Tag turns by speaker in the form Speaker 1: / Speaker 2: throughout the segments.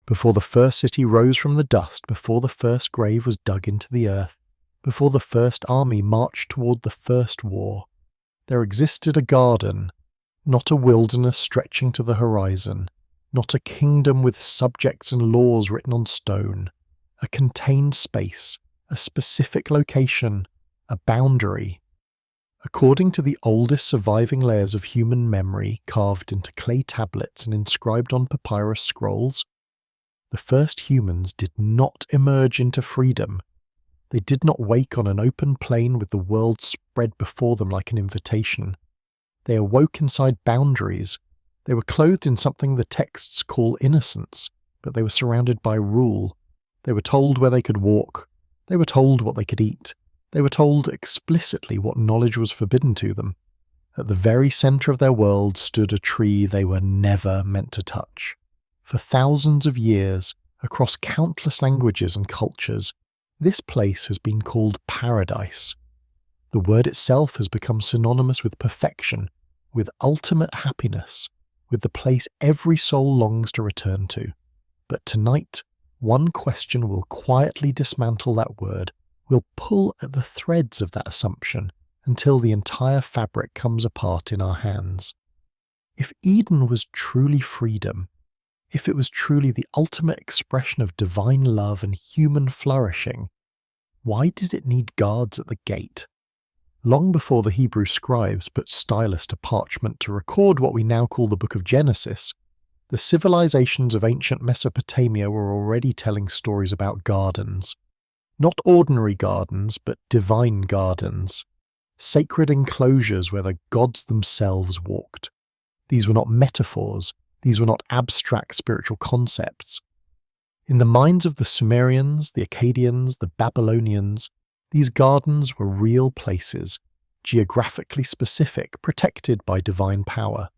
Speaker 1: Before the first city rose from the dust, before the first grave was dug into the earth, before the first army marched toward the first war, there existed a garden, not a wilderness stretching to the horizon, not a kingdom with subjects and laws written on stone, a contained space, a specific location, a boundary. According to the oldest surviving layers of human memory carved into clay tablets and inscribed on papyrus scrolls, the first humans did not emerge into freedom. They did not wake on an open plain with the world spread before them like an invitation. They awoke inside boundaries. They were clothed in something the texts call innocence, but they were surrounded by rule. They were told where they could walk. They were told what they could eat. They were told explicitly what knowledge was forbidden to them. At the very centre of their world stood a tree they were never meant to touch. For thousands of years, across countless languages and cultures, this place has been called paradise. The word itself has become synonymous with perfection, with ultimate happiness, with the place every soul longs to return to. But tonight, one question will quietly dismantle that word, will pull at the threads of that assumption until the entire fabric comes apart in our hands. If Eden was truly freedom, if it was truly the ultimate expression of divine love and human flourishing, why did it need guards at the gate? Long before the Hebrew scribes put stylus to parchment to record what we now call the Book of Genesis, the civilizations of ancient Mesopotamia were already telling stories about gardens. Not ordinary gardens, but divine gardens. Sacred enclosures where the gods themselves walked. These were not metaphors. These were not abstract spiritual concepts. In the minds of the Sumerians, the Akkadians, the Babylonians, these gardens were real places, geographically specific, protected by divine power.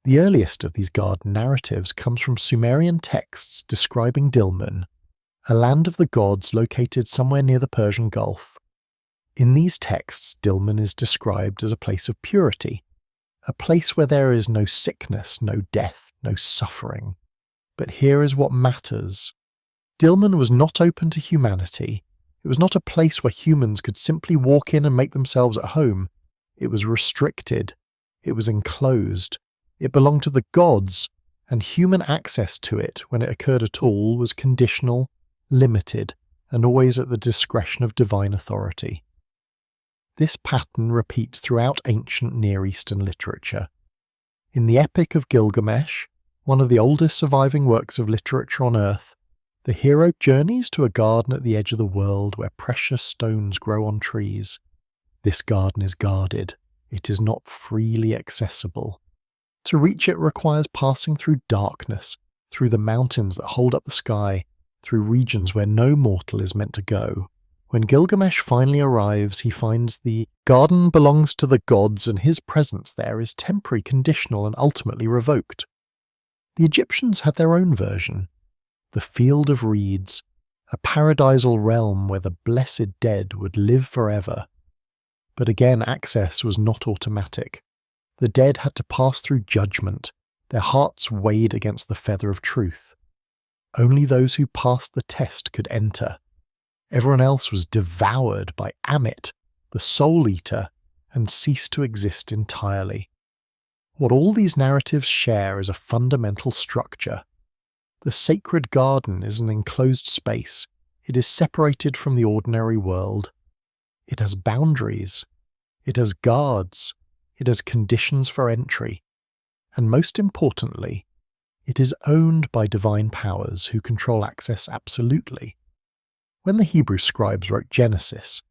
Speaker 1: The earliest of these garden narratives comes from Sumerian texts describing Dilmun, a land of the gods located somewhere near the Persian Gulf. In these texts, Dilmun is described as a place of purity, a place where there is no sickness, no death, no suffering. But here is what matters. Dilmun was not open to humanity. It was not a place where humans could simply walk in and make themselves at home. It was restricted. It was enclosed. It belonged to the gods, and human access to it, when it occurred at all, was conditional, limited, and always at the discretion of divine authority. This pattern repeats throughout ancient Near Eastern literature. In the Epic of Gilgamesh, one of the oldest surviving works of literature on Earth, the hero journeys to a garden at the edge of the world where precious stones grow on trees. This garden is guarded. It is not freely accessible. To reach it requires passing through darkness, through the mountains that hold up the sky, through regions where no mortal is meant to go. When Gilgamesh finally arrives, he finds the garden belongs to the gods and his presence there is temporary, conditional, and ultimately revoked. The Egyptians had their own version. The Field of Reeds, a paradisal realm where the blessed dead would live forever. But again, access was not automatic. The dead had to pass through judgment, their hearts weighed against the feather of truth. Only those who passed the test could enter. Everyone else was devoured by Ammit, the Soul Eater, and ceased to exist entirely. What all these narratives share is a fundamental structure. The sacred garden is an enclosed space. It is separated from the ordinary world. It has boundaries. It has guards. It has conditions for entry. And most importantly, it is owned by divine powers who control access absolutely. When the Hebrew scribes wrote Genesis,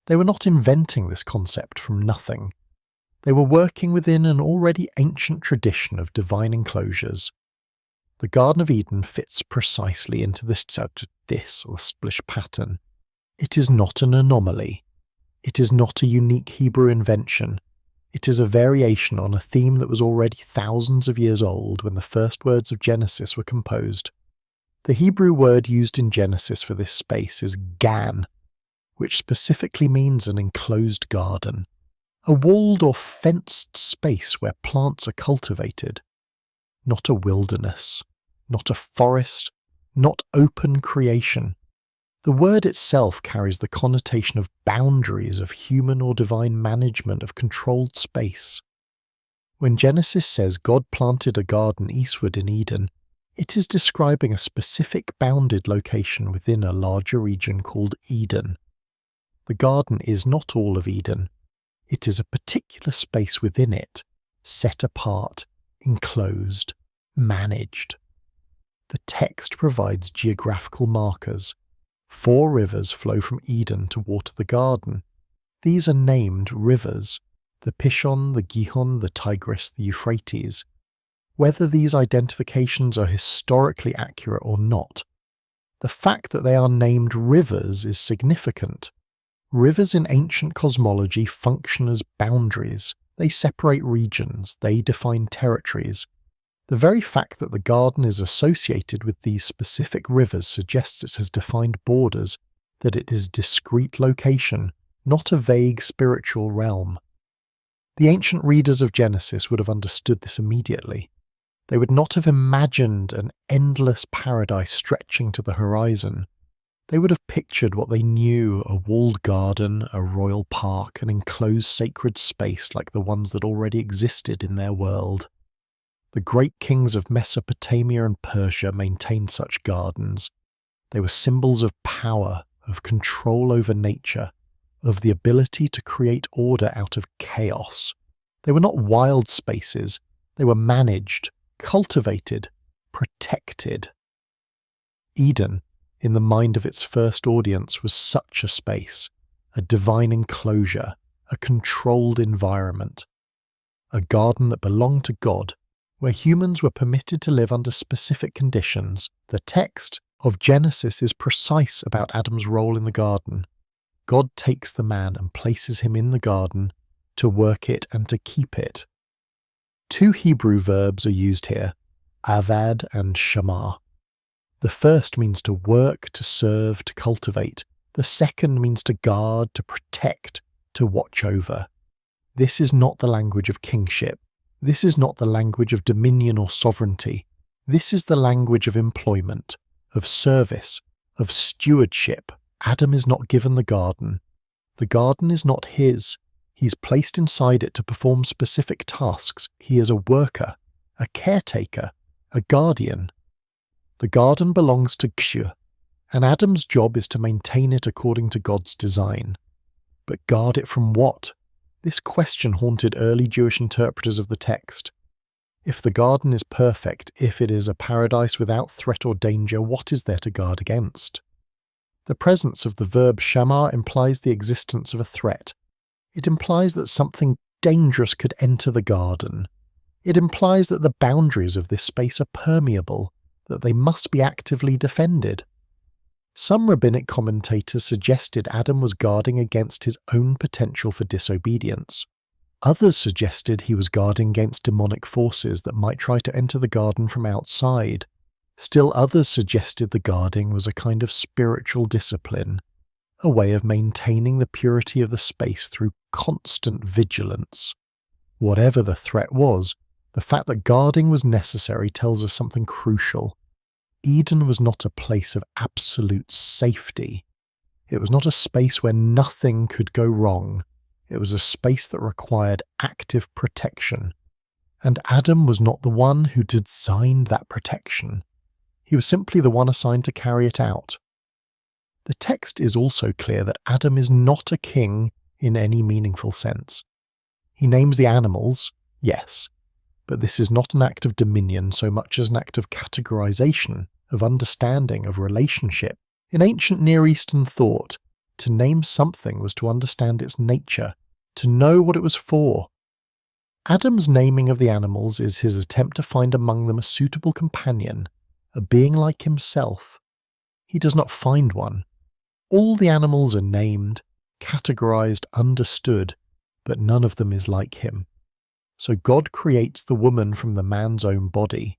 Speaker 1: they were not inventing this concept from nothing. They were working within an already ancient tradition of divine enclosures. The Garden of Eden fits precisely into this splish pattern. It is not an anomaly. It is not a unique Hebrew invention. It is a variation on a theme that was already thousands of years old when the first words of Genesis were composed. The Hebrew word used in Genesis for this space is gan, which specifically means an enclosed garden, a walled or fenced space where plants are cultivated. Not a wilderness, not a forest, not open creation. The word itself carries the connotation of boundaries of human or divine management of controlled space. When Genesis says God planted a garden eastward in Eden, it is describing a specific bounded location within a larger region called Eden. The garden is not all of Eden. It is a particular space within it, set apart, enclosed, managed. The text provides geographical markers. 4 rivers flow from Eden to water the garden. These are named rivers: the Pishon, the Gihon, the Tigris, the Euphrates. Whether these identifications are historically accurate or not, the fact that they are named rivers is significant. Rivers in ancient cosmology function as boundaries. They separate regions, they define territories. The very fact that the garden is associated with these specific rivers suggests it has defined borders, that it is a discrete location, not a vague spiritual realm. The ancient readers of Genesis would have understood this immediately. They would not have imagined an endless paradise stretching to the horizon. They would have pictured what they knew: a walled garden, a royal park, an enclosed sacred space like the ones that already existed in their world. The great kings of Mesopotamia and Persia maintained such gardens. They were symbols of power, of control over nature, of the ability to create order out of chaos. They were not wild spaces. They were managed, cultivated, protected. Eden, in the mind of its first audience, was such a space, a divine enclosure, a controlled environment, a garden that belonged to God, where humans were permitted to live under specific conditions. The text of Genesis is precise about Adam's role in the garden. God takes the man and places him in the garden to work it and to keep it. 2 Hebrew verbs are used here, avad and shamar. The first means to work, to serve, to cultivate. The second means to guard, to protect, to watch over. This is not the language of kingship. This is not the language of dominion or sovereignty. This is the language of employment, of service, of stewardship. Adam is not given the garden. The garden is not his. He's placed inside it to perform specific tasks. He is a worker, a caretaker, a guardian. The garden belongs to Kshu, and Adam's job is to maintain it according to God's design. But guard it from what? This question haunted early Jewish interpreters of the text. If the garden is perfect, if it is a paradise without threat or danger, what is there to guard against? The presence of the verb shamar implies the existence of a threat. It implies that something dangerous could enter the garden. It implies that the boundaries of this space are permeable, that they must be actively defended. Some rabbinic commentators suggested Adam was guarding against his own potential for disobedience. Others suggested he was guarding against demonic forces that might try to enter the garden from outside. Still others suggested the guarding was a kind of spiritual discipline, a way of maintaining the purity of the space through constant vigilance. Whatever the threat was, the fact that guarding was necessary tells us something crucial. Eden was not a place of absolute safety. It was not a space where nothing could go wrong. It was a space that required active protection. And Adam was not the one who designed that protection. He was simply the one assigned to carry it out. The text is also clear that Adam is not a king in any meaningful sense. He names the animals, yes, but this is not an act of dominion so much as an act of categorization, of understanding, of relationship. In ancient Near Eastern thought, to name something was to understand its nature, to know what it was for. Adam's naming of the animals is his attempt to find among them a suitable companion, a being like himself. He does not find one. All the animals are named, categorized, understood, but none of them is like him. So God creates the woman from the man's own body,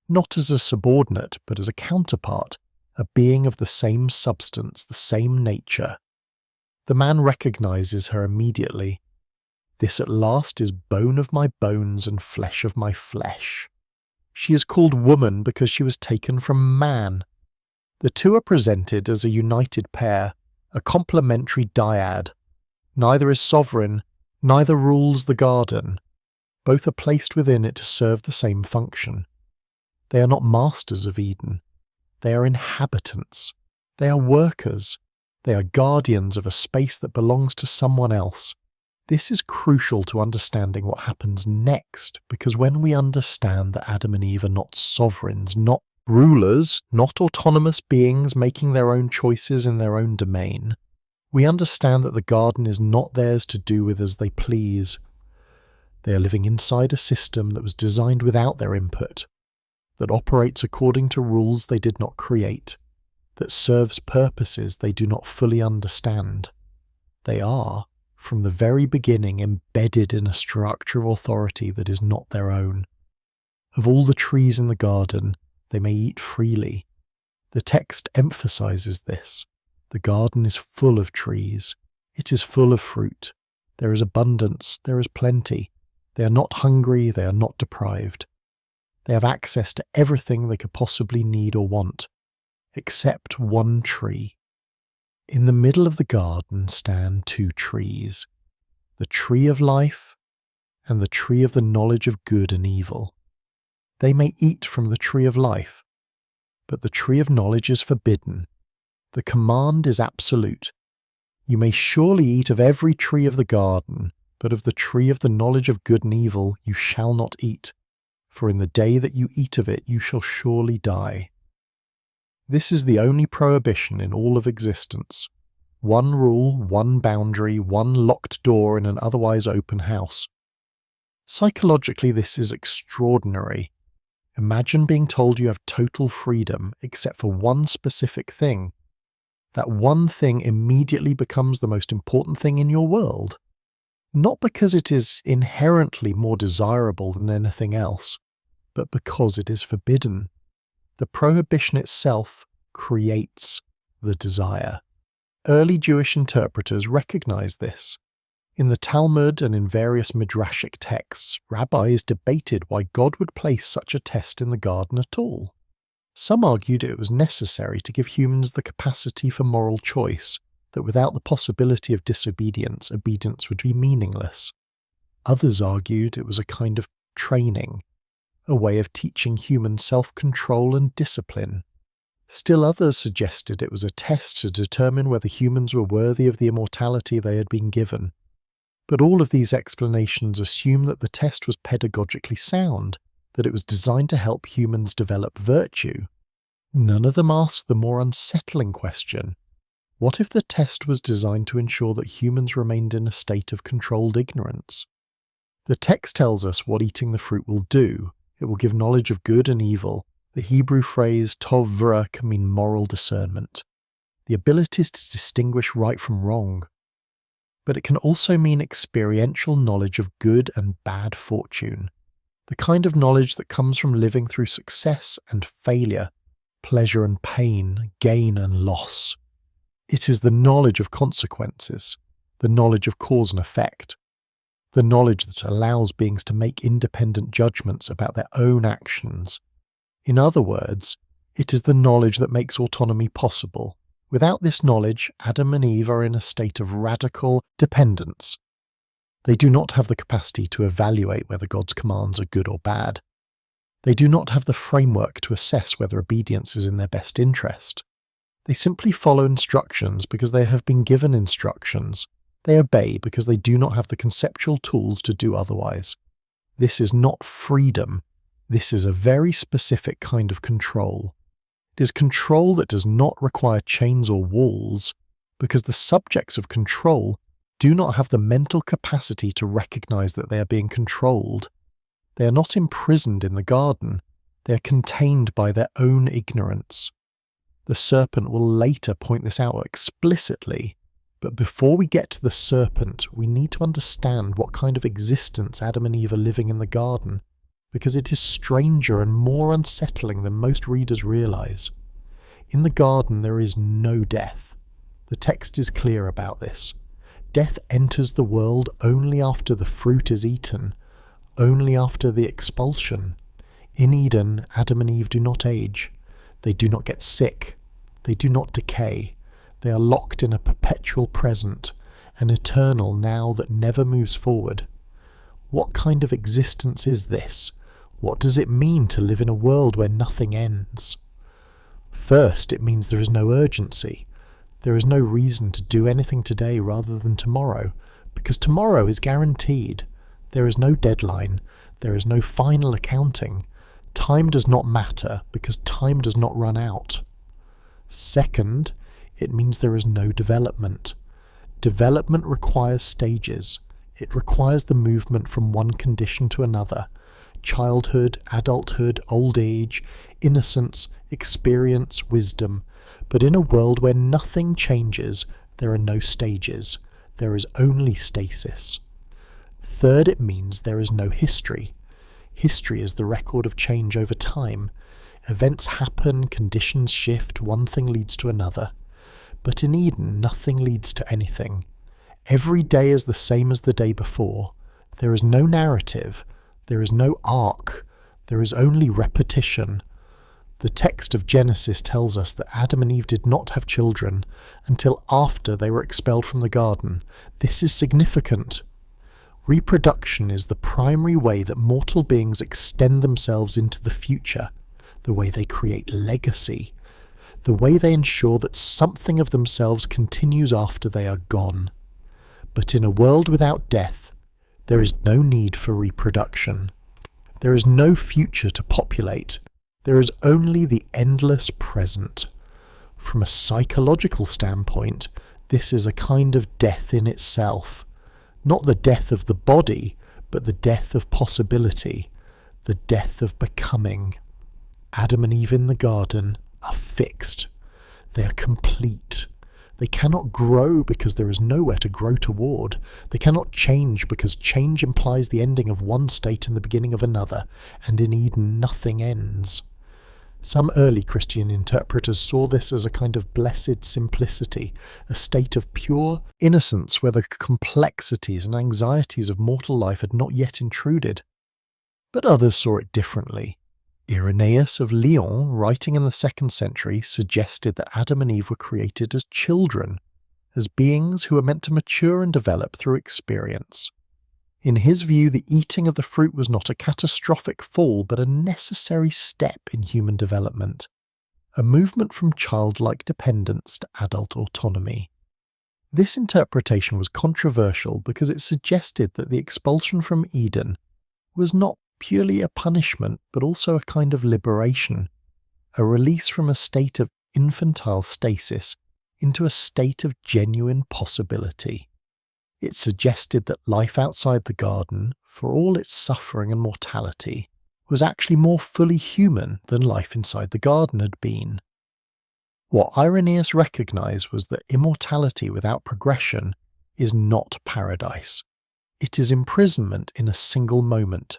Speaker 1: not as a subordinate, but as a counterpart, a being of the same substance, the same nature. The man recognizes her immediately. This at last is bone of my bones and flesh of my flesh. She is called woman because she was taken from man. The two are presented as a united pair, a complementary dyad. Neither is sovereign, neither rules the garden. Both are placed within it to serve the same function. They are not masters of Eden. They are inhabitants. They are workers. They are guardians of a space that belongs to someone else. This is crucial to understanding what happens next, because when we understand that Adam and Eve are not sovereigns, not rulers, not autonomous beings making their own choices in their own domain, we understand that the garden is not theirs to do with as they please. They are living inside a system that was designed without their input, that operates according to rules they did not create, that serves purposes they do not fully understand. They are, from the very beginning, embedded in a structure of authority that is not their own. Of all the trees in the garden, they may eat freely. The text emphasizes this. The garden is full of trees. It is full of fruit. There is abundance. There is plenty. They are not hungry. They are not deprived. They have access to everything they could possibly need or want, except one tree. In the middle of the garden stand two trees, the tree of life and the tree of the knowledge of good and evil. They may eat from the tree of life, but the tree of knowledge is forbidden. The command is absolute. You may surely eat of every tree of the garden, but of the tree of the knowledge of good and evil you shall not eat, for in the day that you eat of it you shall surely die. This is the only prohibition in all of existence. One rule, one boundary, one locked door in an otherwise open house. Psychologically, this is extraordinary. Imagine being told you have total freedom except for one specific thing. That one thing immediately becomes the most important thing in your world. Not because it is inherently more desirable than anything else, but because it is forbidden. The prohibition itself creates the desire. Early Jewish interpreters recognized this. In the Talmud and in various midrashic texts, rabbis debated why God would place such a test in the garden at all. Some argued it was necessary to give humans the capacity for moral choice, that without the possibility of disobedience, obedience would be meaningless. Others argued it was a kind of training, a way of teaching humans self-control and discipline. Still others suggested it was a test to determine whether humans were worthy of the immortality they had been given. But all of these explanations assume that the test was pedagogically sound, that it was designed to help humans develop virtue. None of them ask the more unsettling question: what if the test was designed to ensure that humans remained in a state of controlled ignorance? The text tells us what eating the fruit will do. It will give knowledge of good and evil. The Hebrew phrase tov v'ra can mean moral discernment, the ability to distinguish right from wrong. But it can also mean experiential knowledge of good and bad fortune, the kind of knowledge that comes from living through success and failure, pleasure and pain, gain and loss. It is the knowledge of consequences, the knowledge of cause and effect, the knowledge that allows beings to make independent judgments about their own actions. In other words, it is the knowledge that makes autonomy possible. Without this knowledge, Adam and Eve are in a state of radical dependence. They do not have the capacity to evaluate whether God's commands are good or bad. They do not have the framework to assess whether obedience is in their best interest. They simply follow instructions because they have been given instructions. They obey because they do not have the conceptual tools to do otherwise. This is not freedom. This is a very specific kind of control. It is control that does not require chains or walls, because the subjects of control do not have the mental capacity to recognize that they are being controlled. They are not imprisoned in the garden. They are contained by their own ignorance. The serpent will later point this out explicitly, but before we get to the serpent, we need to understand what kind of existence Adam and Eve are living in the garden, because it is stranger and more unsettling than most readers realize. In the garden there is no death. The text is clear about this. Death enters the world only after the fruit is eaten, only after the expulsion. In Eden, Adam and Eve do not age. They do not get sick. They do not decay. They are locked in a perpetual present, an eternal now that never moves forward. What kind of existence is this? What does it mean to live in a world where nothing ends? First, it means there is no urgency. There is no reason to do anything today rather than tomorrow, because tomorrow is guaranteed. There is no deadline. There is no final accounting. Time does not matter because time does not run out. Second, it means there is no development. Development requires stages. It requires the movement from one condition to another. Childhood, adulthood, old age, innocence, experience, wisdom. But in a world where nothing changes, there are no stages. There is only stasis. Third, it means there is no history. History is the record of change over time. Events happen, conditions shift, one thing leads to another. But in Eden, nothing leads to anything. Every day is the same as the day before. There is no narrative. There is no arc. There is only repetition. The text of Genesis tells us that Adam and Eve did not have children until after they were expelled from the garden. This is significant. Reproduction is the primary way that mortal beings extend themselves into the future, the way they create legacy, the way they ensure that something of themselves continues after they are gone. But in a world without death, there is no need for reproduction. There is no future to populate. There is only the endless present. From a psychological standpoint, this is a kind of death in itself. Not the death of the body, but the death of possibility, the death of becoming. Adam and Eve in the garden are fixed. They are complete. They cannot grow because there is nowhere to grow toward. They cannot change because change implies the ending of one state and the beginning of another, and in Eden nothing ends. Some early Christian interpreters saw this as a kind of blessed simplicity, a state of pure innocence where the complexities and anxieties of mortal life had not yet intruded. But others saw it differently. Irenaeus of Lyon, writing in the 2nd century, suggested that Adam and Eve were created as children, as beings who were meant to mature and develop through experience. In his view, the eating of the fruit was not a catastrophic fall, but a necessary step in human development, a movement from childlike dependence to adult autonomy. This interpretation was controversial because it suggested that the expulsion from Eden was not purely a punishment, but also a kind of liberation, a release from a state of infantile stasis into a state of genuine possibility. It suggested that life outside the garden, for all its suffering and mortality, was actually more fully human than life inside the garden had been. What Irenaeus recognized was that immortality without progression is not paradise. It is imprisonment in a single moment.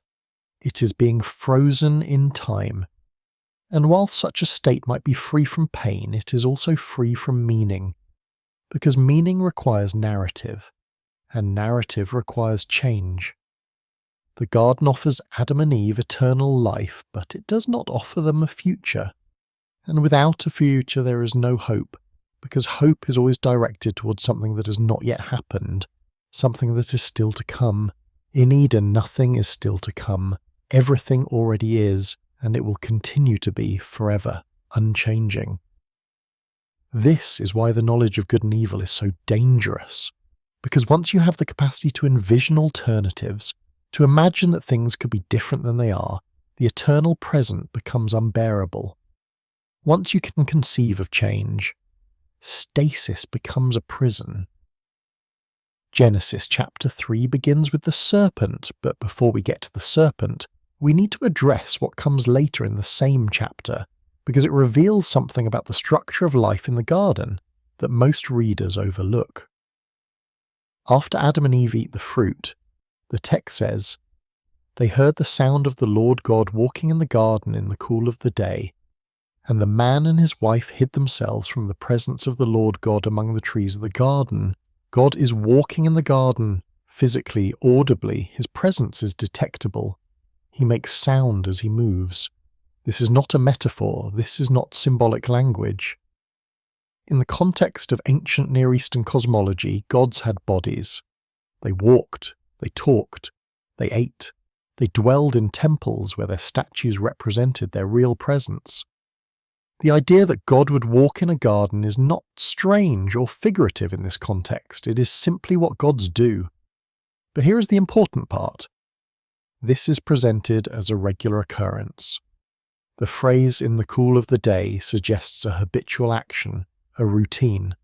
Speaker 1: It is being frozen in time. And while such a state might be free from pain, it is also free from meaning, because meaning requires narrative, and narrative requires change. The garden offers Adam and Eve eternal life, but it does not offer them a future. And without a future there is no hope, because hope is always directed towards something that has not yet happened, something that is still to come. In Eden, nothing is still to come. Everything already is, and it will continue to be forever, unchanging. This is why the knowledge of good and evil is so dangerous. Because once you have the capacity to envision alternatives, to imagine that things could be different than they are, the eternal present becomes unbearable. Once you can conceive of change, stasis becomes a prison. Genesis chapter 3 begins with the serpent, but before we get to the serpent, we need to address what comes later in the same chapter, because it reveals something about the structure of life in the garden that most readers overlook. After Adam and Eve eat the fruit, the text says, "They heard the sound of the Lord God walking in the garden in the cool of the day, and the man and his wife hid themselves from the presence of the Lord God among the trees of the garden." God is walking in the garden, physically, audibly. His presence is detectable. He makes sound as he moves. This is not a metaphor. This is not symbolic language. In the context of ancient Near Eastern cosmology, gods had bodies. They walked, they talked, they ate, they dwelled in temples where their statues represented their real presence. The idea that God would walk in a garden is not strange or figurative in this context, it is simply what gods do. But here is the important part. This is presented as a regular occurrence. The phrase "in the cool of the day" suggests a habitual action, a routine.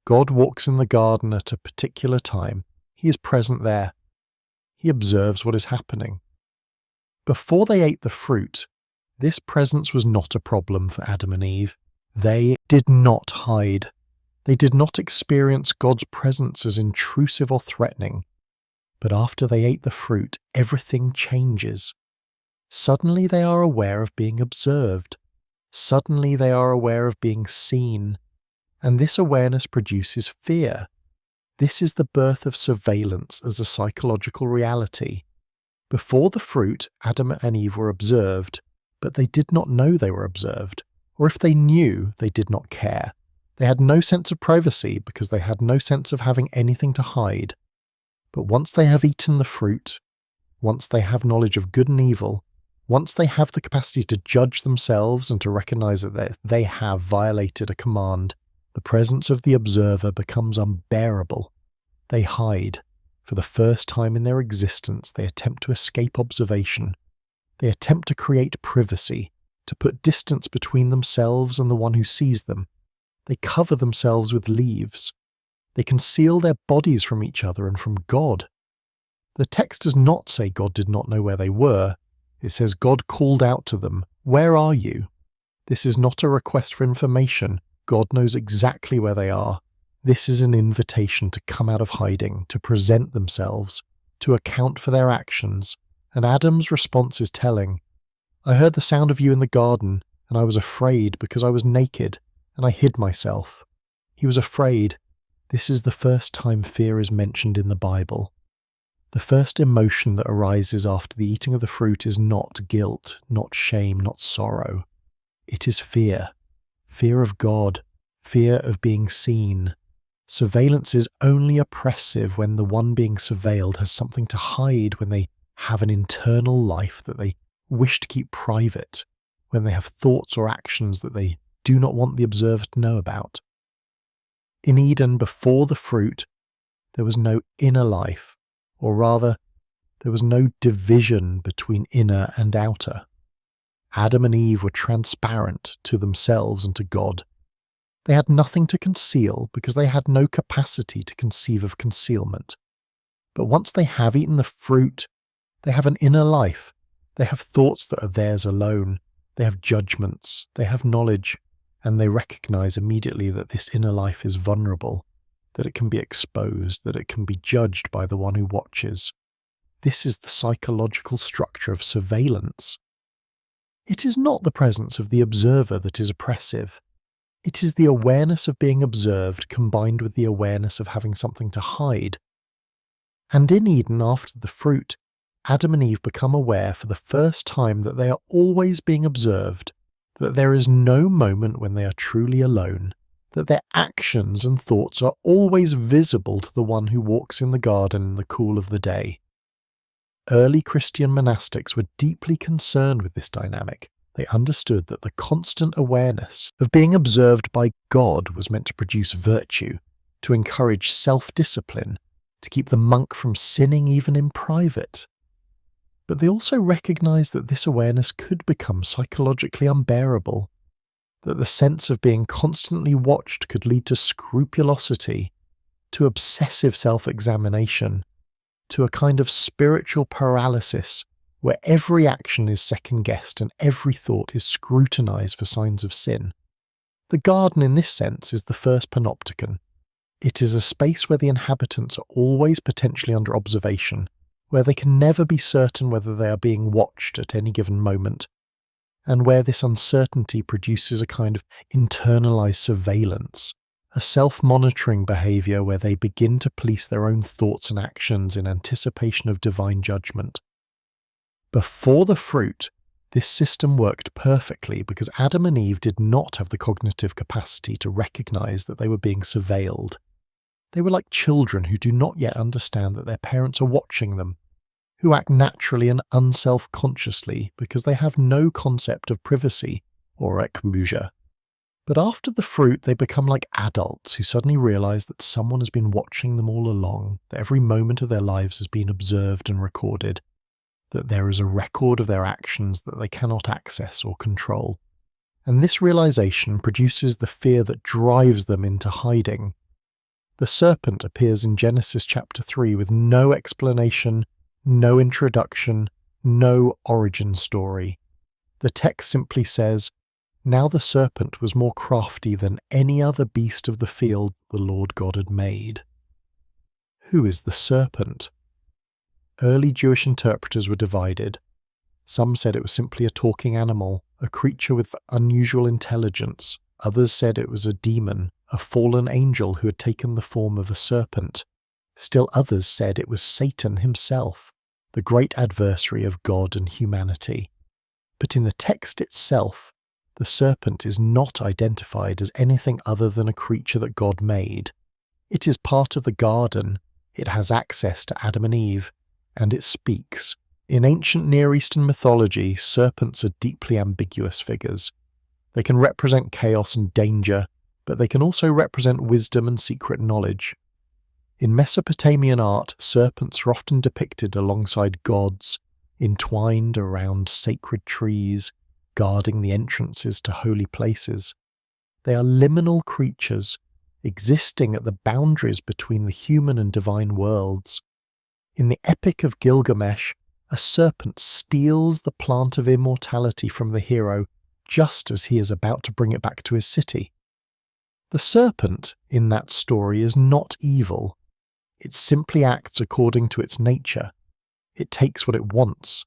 Speaker 1: God walks in the garden at a particular time. He is present there. He observes what is happening. Before they ate the fruit, this presence was not a problem for Adam and Eve. They did not hide. They did not experience God's presence as intrusive or threatening. But after they ate the fruit, everything changes. Suddenly they are aware of being observed. Suddenly they are aware of being seen. And this awareness produces fear. This is the birth of surveillance as a psychological reality. Before the fruit, Adam and Eve were observed, but they did not know they were observed. Or if they knew, they did not care. They had no sense of privacy because they had no sense of having anything to hide. But once they have eaten the fruit, once they have knowledge of good and evil, once they have the capacity to judge themselves and to recognize that they have violated a command, the presence of the observer becomes unbearable. They hide. For the first time in their existence, they attempt to escape observation. They attempt to create privacy, to put distance between themselves and the one who sees them. They cover themselves with leaves. They conceal their bodies from each other and from God. The text does not say God did not know where they were. It says God called out to them, "Where are you?" This is not a request for information. God knows exactly where they are. This is an invitation to come out of hiding, to present themselves, to account for their actions. And Adam's response is telling. I heard the sound of you in the garden, and I was afraid because I was naked, and I hid myself. He was afraid. This is the first time fear is mentioned in the Bible. The first emotion that arises after the eating of the fruit is not guilt, not shame, not sorrow. It is fear. Fear of God. Fear of being seen. Surveillance is only oppressive when the one being surveilled has something to hide, when they have an internal life that they wish to keep private, when they have thoughts or actions that they do not want the observer to know about. In Eden, before the fruit, there was no inner life, or rather, there was no division between inner and outer. Adam and Eve were transparent to themselves and to God. They had nothing to conceal because they had no capacity to conceive of concealment. But once they have eaten the fruit, they have an inner life. They have thoughts that are theirs alone. They have judgments. They have knowledge. And they recognize immediately that this inner life is vulnerable, that it can be exposed, that it can be judged by the one who watches. This is the psychological structure of surveillance. It is not the presence of the observer that is oppressive. It is the awareness of being observed combined with the awareness of having something to hide. And in Eden, after the fruit, Adam and Eve become aware for the first time that they are always being observed, that there is no moment when they are truly alone, that their actions and thoughts are always visible to the one who walks in the garden in the cool of the day. Early Christian monastics were deeply concerned with this dynamic. They understood that the constant awareness of being observed by God was meant to produce virtue, to encourage self-discipline, to keep the monk from sinning even in private. But they also recognized that this awareness could become psychologically unbearable, that the sense of being constantly watched could lead to scrupulosity, to obsessive self-examination, to a kind of spiritual paralysis where every action is second-guessed and every thought is scrutinized for signs of sin. The garden in this sense is the first panopticon. It is a space where the inhabitants are always potentially under observation, where they can never be certain whether they are being watched at any given moment, and where this uncertainty produces a kind of internalized surveillance, a self-monitoring behavior where they begin to police their own thoughts and actions in anticipation of divine judgment. Before the fruit, This system worked perfectly because Adam and Eve did not have the cognitive capacity to recognize that they were being surveilled. They were like children who do not yet understand that their parents are watching them, who act naturally and unself-consciously because they have no concept of privacy or exposure. But after the fruit, they become like adults who suddenly realize that someone has been watching them all along, that every moment of their lives has been observed and recorded, that there is a record of their actions that they cannot access or control. And this realization produces the fear that drives them into hiding. The serpent appears in Genesis chapter 3 with no explanation, no introduction, no origin story. The text simply says, "Now the serpent was more crafty than any other beast of the field the Lord God had made." Who is the serpent? Early Jewish interpreters were divided. Some said it was simply a talking animal, a creature with unusual intelligence. Others said it was a demon, a fallen angel who had taken the form of a serpent. Still others said it was Satan himself, the great adversary of God and humanity. But in the text itself, the serpent is not identified as anything other than a creature that God made. It is part of the garden, it has access to Adam and Eve, and it speaks. In ancient Near Eastern mythology, serpents are deeply ambiguous figures. They can represent chaos and danger, but they can also represent wisdom and secret knowledge. In Mesopotamian art, serpents are often depicted alongside gods, entwined around sacred trees, guarding the entrances to holy places. They are liminal creatures, existing at the boundaries between the human and divine worlds. In the Epic of Gilgamesh, a serpent steals the plant of immortality from the hero just as he is about to bring it back to his city. The serpent, in that story, is not evil. It simply acts according to its nature. It takes what it wants,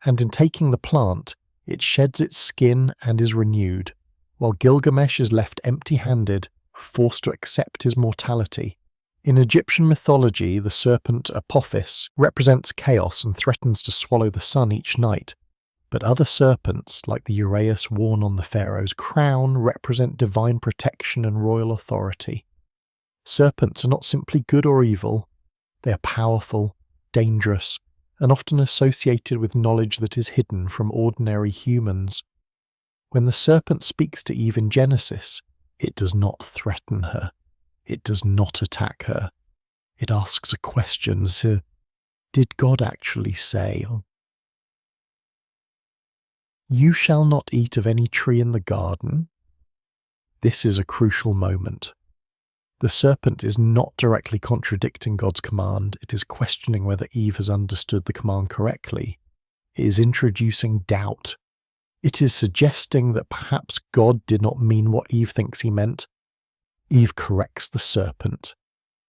Speaker 1: and in taking the plant, it sheds its skin and is renewed, while Gilgamesh is left empty-handed, forced to accept his mortality. In Egyptian mythology, the serpent Apophis represents chaos and threatens to swallow the sun each night, but other serpents, like the uraeus worn on the pharaoh's crown, represent divine protection and royal authority. Serpents are not simply good or evil, they are powerful, dangerous, and often associated with knowledge that is hidden from ordinary humans. When the serpent speaks to Eve in Genesis, it does not threaten her. It does not attack her. It asks a question, so did God actually say, "You shall not eat of any tree in the garden"? This is a crucial moment. The serpent is not directly contradicting God's command, it is questioning whether Eve has understood the command correctly. It is introducing doubt. It is suggesting that perhaps God did not mean what Eve thinks he meant. Eve corrects the serpent.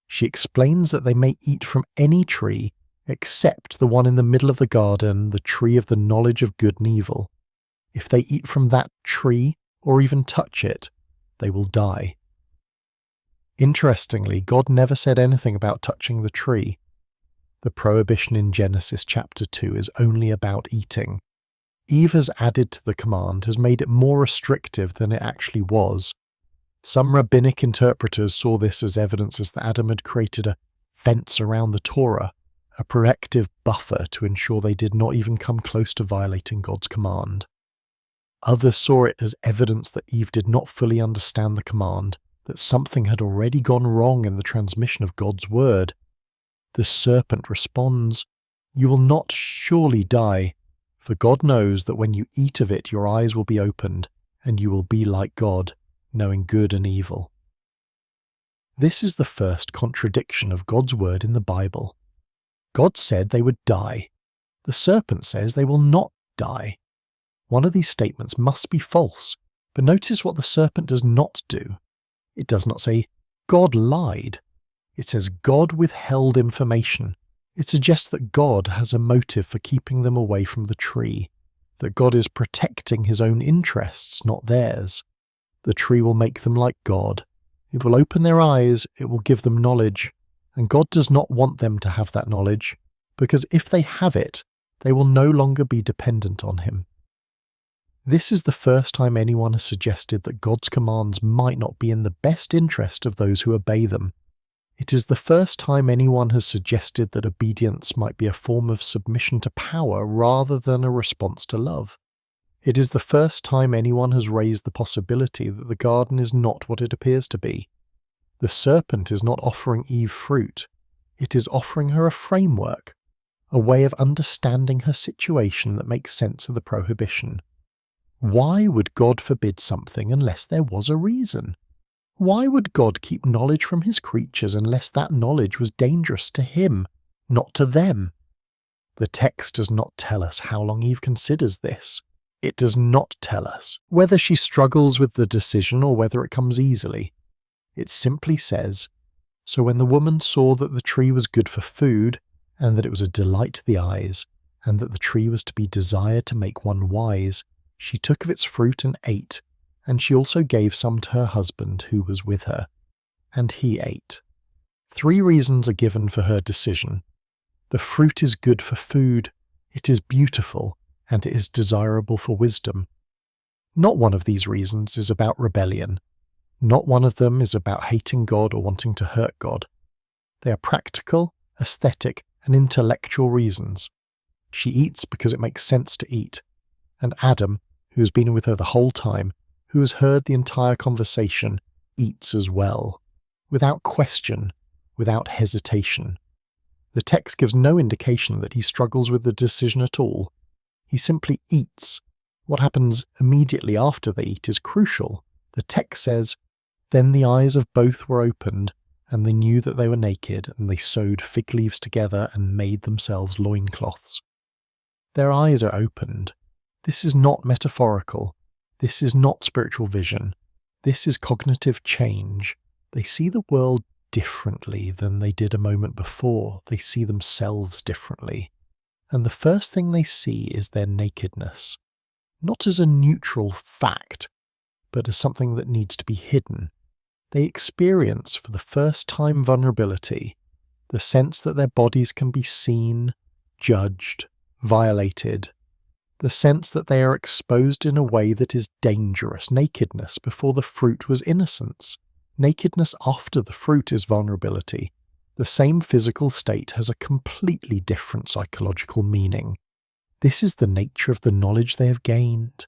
Speaker 1: She explains that they may eat from any tree except the one in the middle of the garden, the tree of the knowledge of good and evil. If they eat from that tree, or even touch it, they will die. Interestingly, God never said anything about touching the tree. The prohibition in Genesis chapter 2 is only about eating. Eve has added to the command, has made it more restrictive than it actually was. Some rabbinic interpreters saw this as evidence that Adam had created a fence around the Torah, a protective buffer to ensure they did not even come close to violating God's command. Others saw it as evidence that Eve did not fully understand the command, that something had already gone wrong in the transmission of God's word. The serpent responds, "You will not surely die, for God knows that when you eat of it your eyes will be opened, and you will be like God, knowing good and evil." This is the first contradiction of God's word in the Bible. God said they would die. The serpent says they will not die. One of these statements must be false, but notice what the serpent does not do. It does not say, "God lied." It says, "God withheld information." It suggests that God has a motive for keeping them away from the tree, that God is protecting his own interests, not theirs. The tree will make them like God. It will open their eyes, it will give them knowledge, and God does not want them to have that knowledge, because if they have it, they will no longer be dependent on him. This is the first time anyone has suggested that God's commands might not be in the best interest of those who obey them. It is the first time anyone has suggested that obedience might be a form of submission to power rather than a response to love. It is the first time anyone has raised the possibility that the garden is not what it appears to be. The serpent is not offering Eve fruit. It is offering her a framework, a way of understanding her situation that makes sense of the prohibition. Why would God forbid something unless there was a reason? Why would God keep knowledge from his creatures unless that knowledge was dangerous to him, not to them? The text does not tell us how long Eve considers this. It does not tell us whether she struggles with the decision or whether it comes easily. It simply says, "So when the woman saw that the tree was good for food, and that it was a delight to the eyes, and that the tree was to be desired to make one wise, she took of its fruit and ate, and she also gave some to her husband who was with her, and he ate." 3 reasons are given for her decision. The fruit is good for food, it is beautiful, and it is desirable for wisdom. Not one of these reasons is about rebellion. Not one of them is about hating God or wanting to hurt God. They are practical, aesthetic, and intellectual reasons. She eats because it makes sense to eat, and Adam, who has been with her the whole time, who has heard the entire conversation, eats as well, without question, without hesitation. The text gives no indication that he struggles with the decision at all. He simply eats. What happens immediately after they eat is crucial. The text says, "Then the eyes of both were opened, and they knew that they were naked, and they sewed fig leaves together and made themselves loincloths." Their eyes are opened. This is not metaphorical. This is not spiritual vision. This is cognitive change. They see the world differently than they did a moment before. They see themselves differently. And the first thing they see is their nakedness. Not as a neutral fact, but as something that needs to be hidden. They experience for the first time vulnerability, the sense that their bodies can be seen, judged, violated, the sense that they are exposed in a way that is dangerous. Nakedness before the fruit was innocence. Nakedness after the fruit is vulnerability. The same physical state has a completely different psychological meaning. This is the nature of the knowledge they have gained.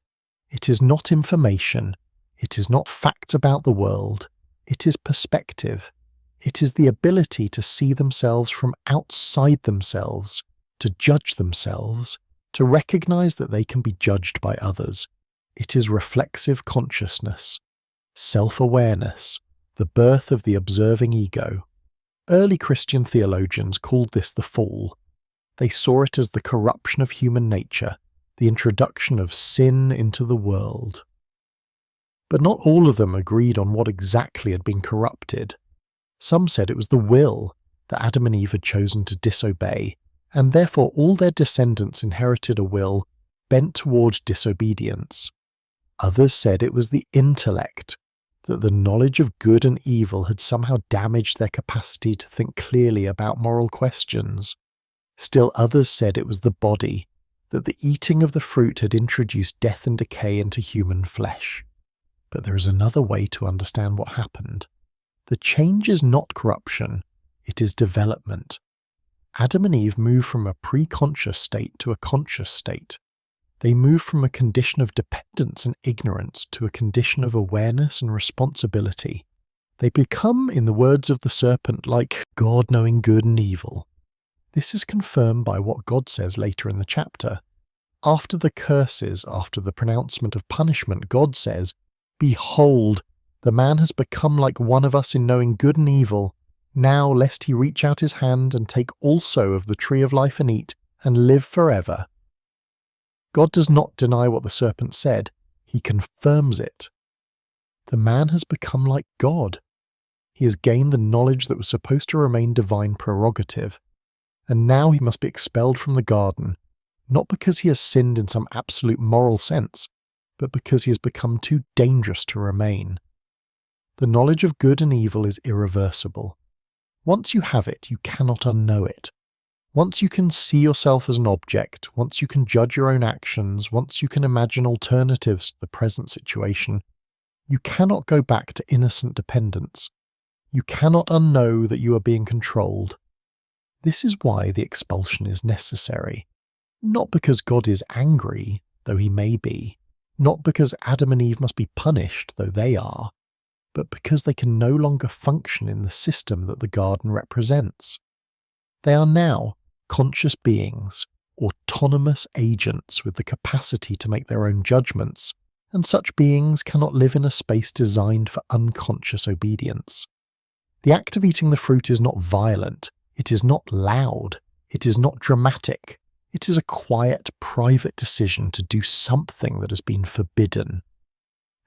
Speaker 1: It is not information. It is not facts about the world. It is perspective. It is the ability to see themselves from outside themselves, to judge themselves, to recognize that they can be judged by others. It is reflexive consciousness, self-awareness, the birth of the observing ego. Early Christian theologians called this the fall. They saw it as the corruption of human nature, the introduction of sin into the world. But not all of them agreed on what exactly had been corrupted. Some said it was the will, that Adam and Eve had chosen to disobey, and therefore all their descendants inherited a will bent towards disobedience. Others said it was the intellect, that the knowledge of good and evil had somehow damaged their capacity to think clearly about moral questions. Still others said it was the body, that the eating of the fruit had introduced death and decay into human flesh. But there is another way to understand what happened. The change is not corruption, it is development. Adam and Eve move from a pre-conscious state to a conscious state. They move from a condition of dependence and ignorance to a condition of awareness and responsibility. They become, in the words of the serpent, like God knowing good and evil. This is confirmed by what God says later in the chapter. After the curses, after the pronouncement of punishment, God says, "Behold, the man has become like one of us in knowing good and evil. Now lest he reach out his hand and take also of the tree of life and eat, and live forever." God does not deny what the serpent said, he confirms it. The man has become like God. He has gained the knowledge that was supposed to remain divine prerogative, and now he must be expelled from the garden, not because he has sinned in some absolute moral sense, but because he has become too dangerous to remain. The knowledge of good and evil is irreversible. Once you have it, you cannot unknow it. Once you can see yourself as an object, once you can judge your own actions, once you can imagine alternatives to the present situation, you cannot go back to innocent dependence. You cannot unknow that you are being controlled. This is why the expulsion is necessary. Not because God is angry, though he may be, not because Adam and Eve must be punished, though they are, but because they can no longer function in the system that the garden represents. They are now conscious beings, autonomous agents with the capacity to make their own judgments, and such beings cannot live in a space designed for unconscious obedience. The act of eating the fruit is not violent, it is not loud, it is not dramatic. It is a quiet, private decision to do something that has been forbidden.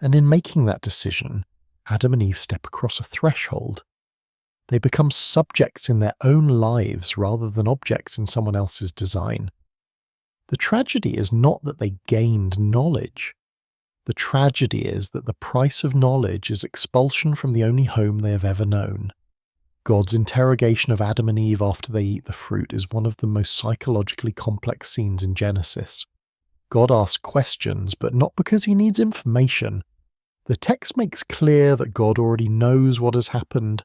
Speaker 1: And in making that decision, Adam and Eve step across a threshold. They become subjects in their own lives rather than objects in someone else's design. The tragedy is not that they gained knowledge. The tragedy is that the price of knowledge is expulsion from the only home they have ever known. God's interrogation of Adam and Eve after they eat the fruit is one of the most psychologically complex scenes in Genesis. God asks questions, but not because he needs information. The text makes clear that God already knows what has happened.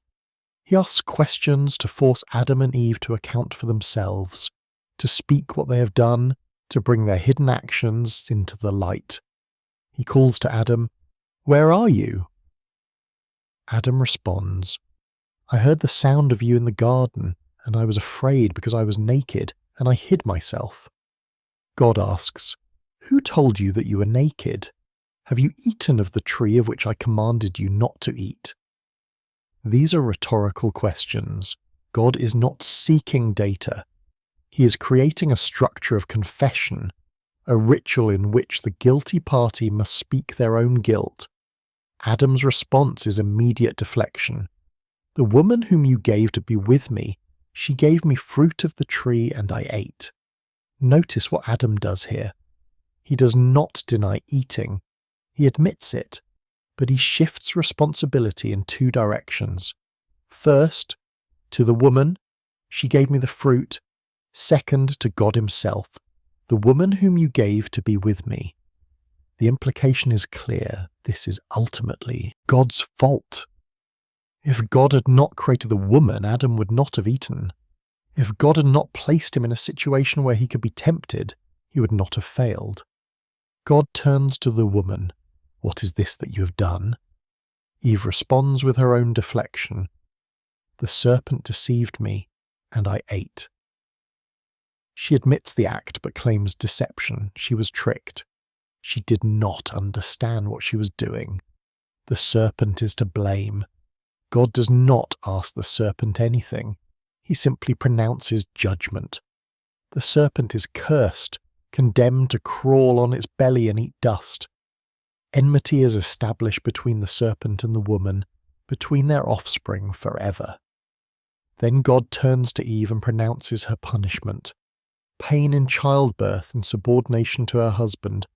Speaker 1: He asks questions to force Adam and Eve to account for themselves, to speak what they have done, to bring their hidden actions into the light. He calls to Adam, "Where are you?" Adam responds, "I heard the sound of you in the garden, and I was afraid because I was naked, and I hid myself." God asks, "Who told you that you were naked? Have you eaten of the tree of which I commanded you not to eat?" These are rhetorical questions. God is not seeking data. He is creating a structure of confession, a ritual in which the guilty party must speak their own guilt. Adam's response is immediate deflection. "The woman whom you gave to be with me, she gave me fruit of the tree and I ate." Notice what Adam does here. He does not deny eating. He admits it, but he shifts responsibility in two directions. First, to the woman, "She gave me the fruit." Second, to God himself, "The woman whom you gave to be with me." The implication is clear. This is ultimately God's fault. If God had not created the woman, Adam would not have eaten. If God had not placed him in a situation where he could be tempted, he would not have failed. God turns to the woman. "What is this that you have done?" Eve responds with her own deflection. "The serpent deceived me, and I ate." She admits the act but claims deception. She was tricked. She did not understand what she was doing. The serpent is to blame. God does not ask the serpent anything. He simply pronounces judgment. The serpent is cursed, condemned to crawl on its belly and eat dust. Enmity is established between the serpent and the woman, between their offspring forever. Then God turns to Eve and pronounces her punishment. Pain in childbirth and subordination to her husband.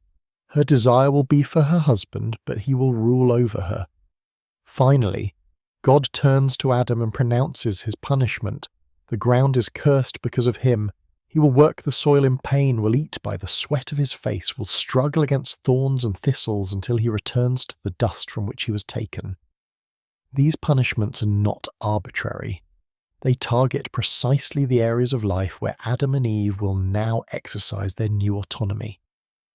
Speaker 1: Her desire will be for her husband, but he will rule over her. Finally, God turns to Adam and pronounces his punishment. The ground is cursed because of him. He will work the soil in pain, will eat by the sweat of his face, will struggle against thorns and thistles until he returns to the dust from which he was taken. These punishments are not arbitrary. They target precisely the areas of life where Adam and Eve will now exercise their new autonomy.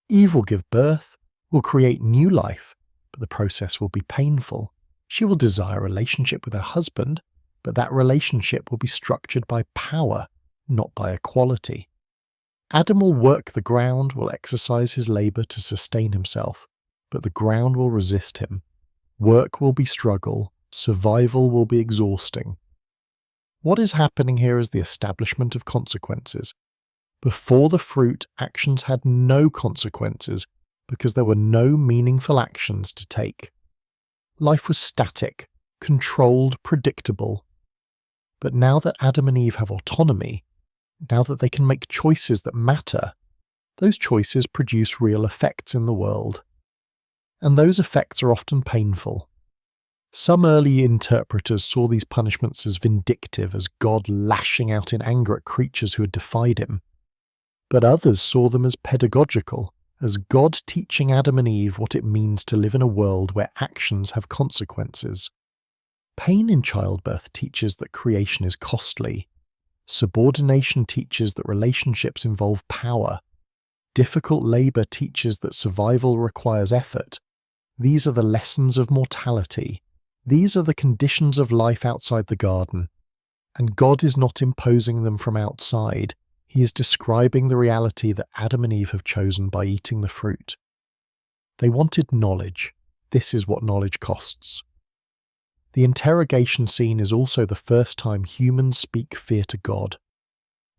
Speaker 1: Eve will give birth, will create new life, but the process will be painful. She will desire a relationship with her husband, but that relationship will be structured by power, not by equality. Adam will work the ground, will exercise his labour to sustain himself, but the ground will resist him. Work will be struggle, survival will be exhausting. What is happening here is the establishment of consequences. Before the fruit, actions had no consequences because there were no meaningful actions to take. Life was static, controlled, predictable. But now that Adam and Eve have autonomy, now that they can make choices that matter, those choices produce real effects in the world. And those effects are often painful. Some early interpreters saw these punishments as vindictive, as God lashing out in anger at creatures who had defied him. But others saw them as pedagogical, as God teaching Adam and Eve what it means to live in a world where actions have consequences. Pain in childbirth teaches that creation is costly. Subordination teaches that relationships involve power. Difficult labor teaches that survival requires effort. These are the lessons of mortality. These are the conditions of life outside the garden. And God is not imposing them from outside. He is describing the reality that Adam and Eve have chosen by eating the fruit. They wanted knowledge. This is what knowledge costs. The interrogation scene is also the first time humans speak fear to God.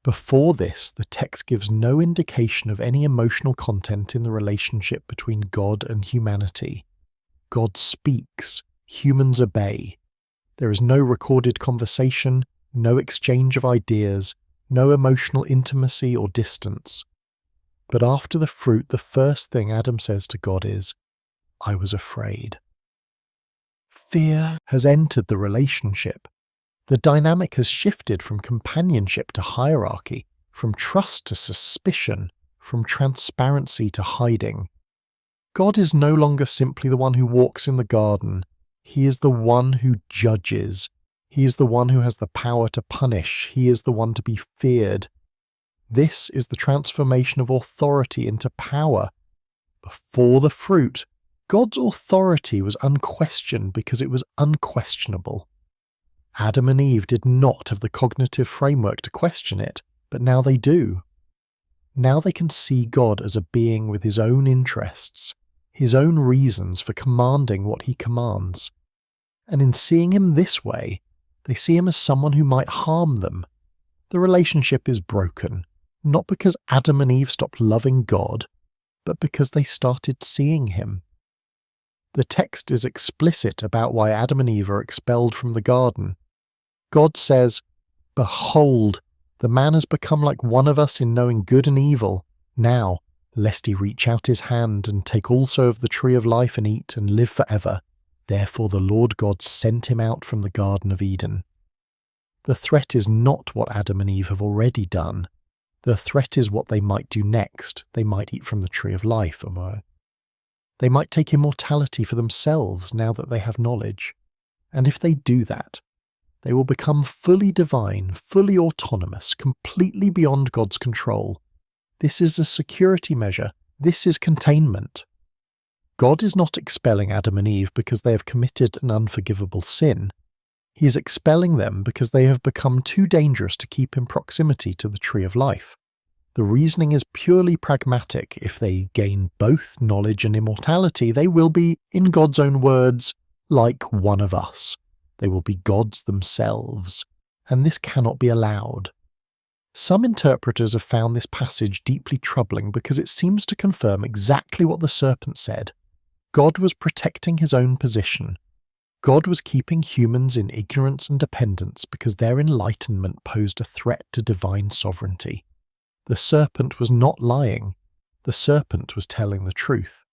Speaker 1: Before this, the text gives no indication of any emotional content in the relationship between God and humanity. God speaks, humans obey. There is no recorded conversation, no exchange of ideas, no emotional intimacy or distance. But after the fruit, the first thing Adam says to God is, "I was afraid." Fear has entered the relationship. The dynamic has shifted from companionship to hierarchy, from trust to suspicion, from transparency to hiding. God is no longer simply the one who walks in the garden. He is the one who judges. He is the one who has the power to punish. He is the one to be feared. This is the transformation of authority into power. Before the fruit, God's authority was unquestioned because it was unquestionable. Adam and Eve did not have the cognitive framework to question it, but now they do. Now they can see God as a being with his own interests, his own reasons for commanding what he commands. And in seeing him this way, they see him as someone who might harm them. The relationship is broken, not because Adam and Eve stopped loving God, but because they started seeing him. The text is explicit about why Adam and Eve are expelled from the garden. God says, "Behold, the man has become like one of us in knowing good and evil. Now, lest he reach out his hand and take also of the tree of life and eat and live forever. Therefore the Lord God sent him out from the Garden of Eden." The threat is not what Adam and Eve have already done. The threat is what they might do next. They might eat from the tree of life. They might take immortality for themselves now that they have knowledge. And if they do that, they will become fully divine, fully autonomous, completely beyond God's control. This is a security measure. This is containment. God is not expelling Adam and Eve because they have committed an unforgivable sin. He is expelling them because they have become too dangerous to keep in proximity to the tree of life. The reasoning is purely pragmatic. If they gain both knowledge and immortality, they will be, in God's own words, like one of us. They will be gods themselves, and this cannot be allowed. Some interpreters have found this passage deeply troubling because it seems to confirm exactly what the serpent said. God was protecting his own position. God was keeping humans in ignorance and dependence because their enlightenment posed a threat to divine sovereignty. The serpent was not lying. The serpent was telling the truth.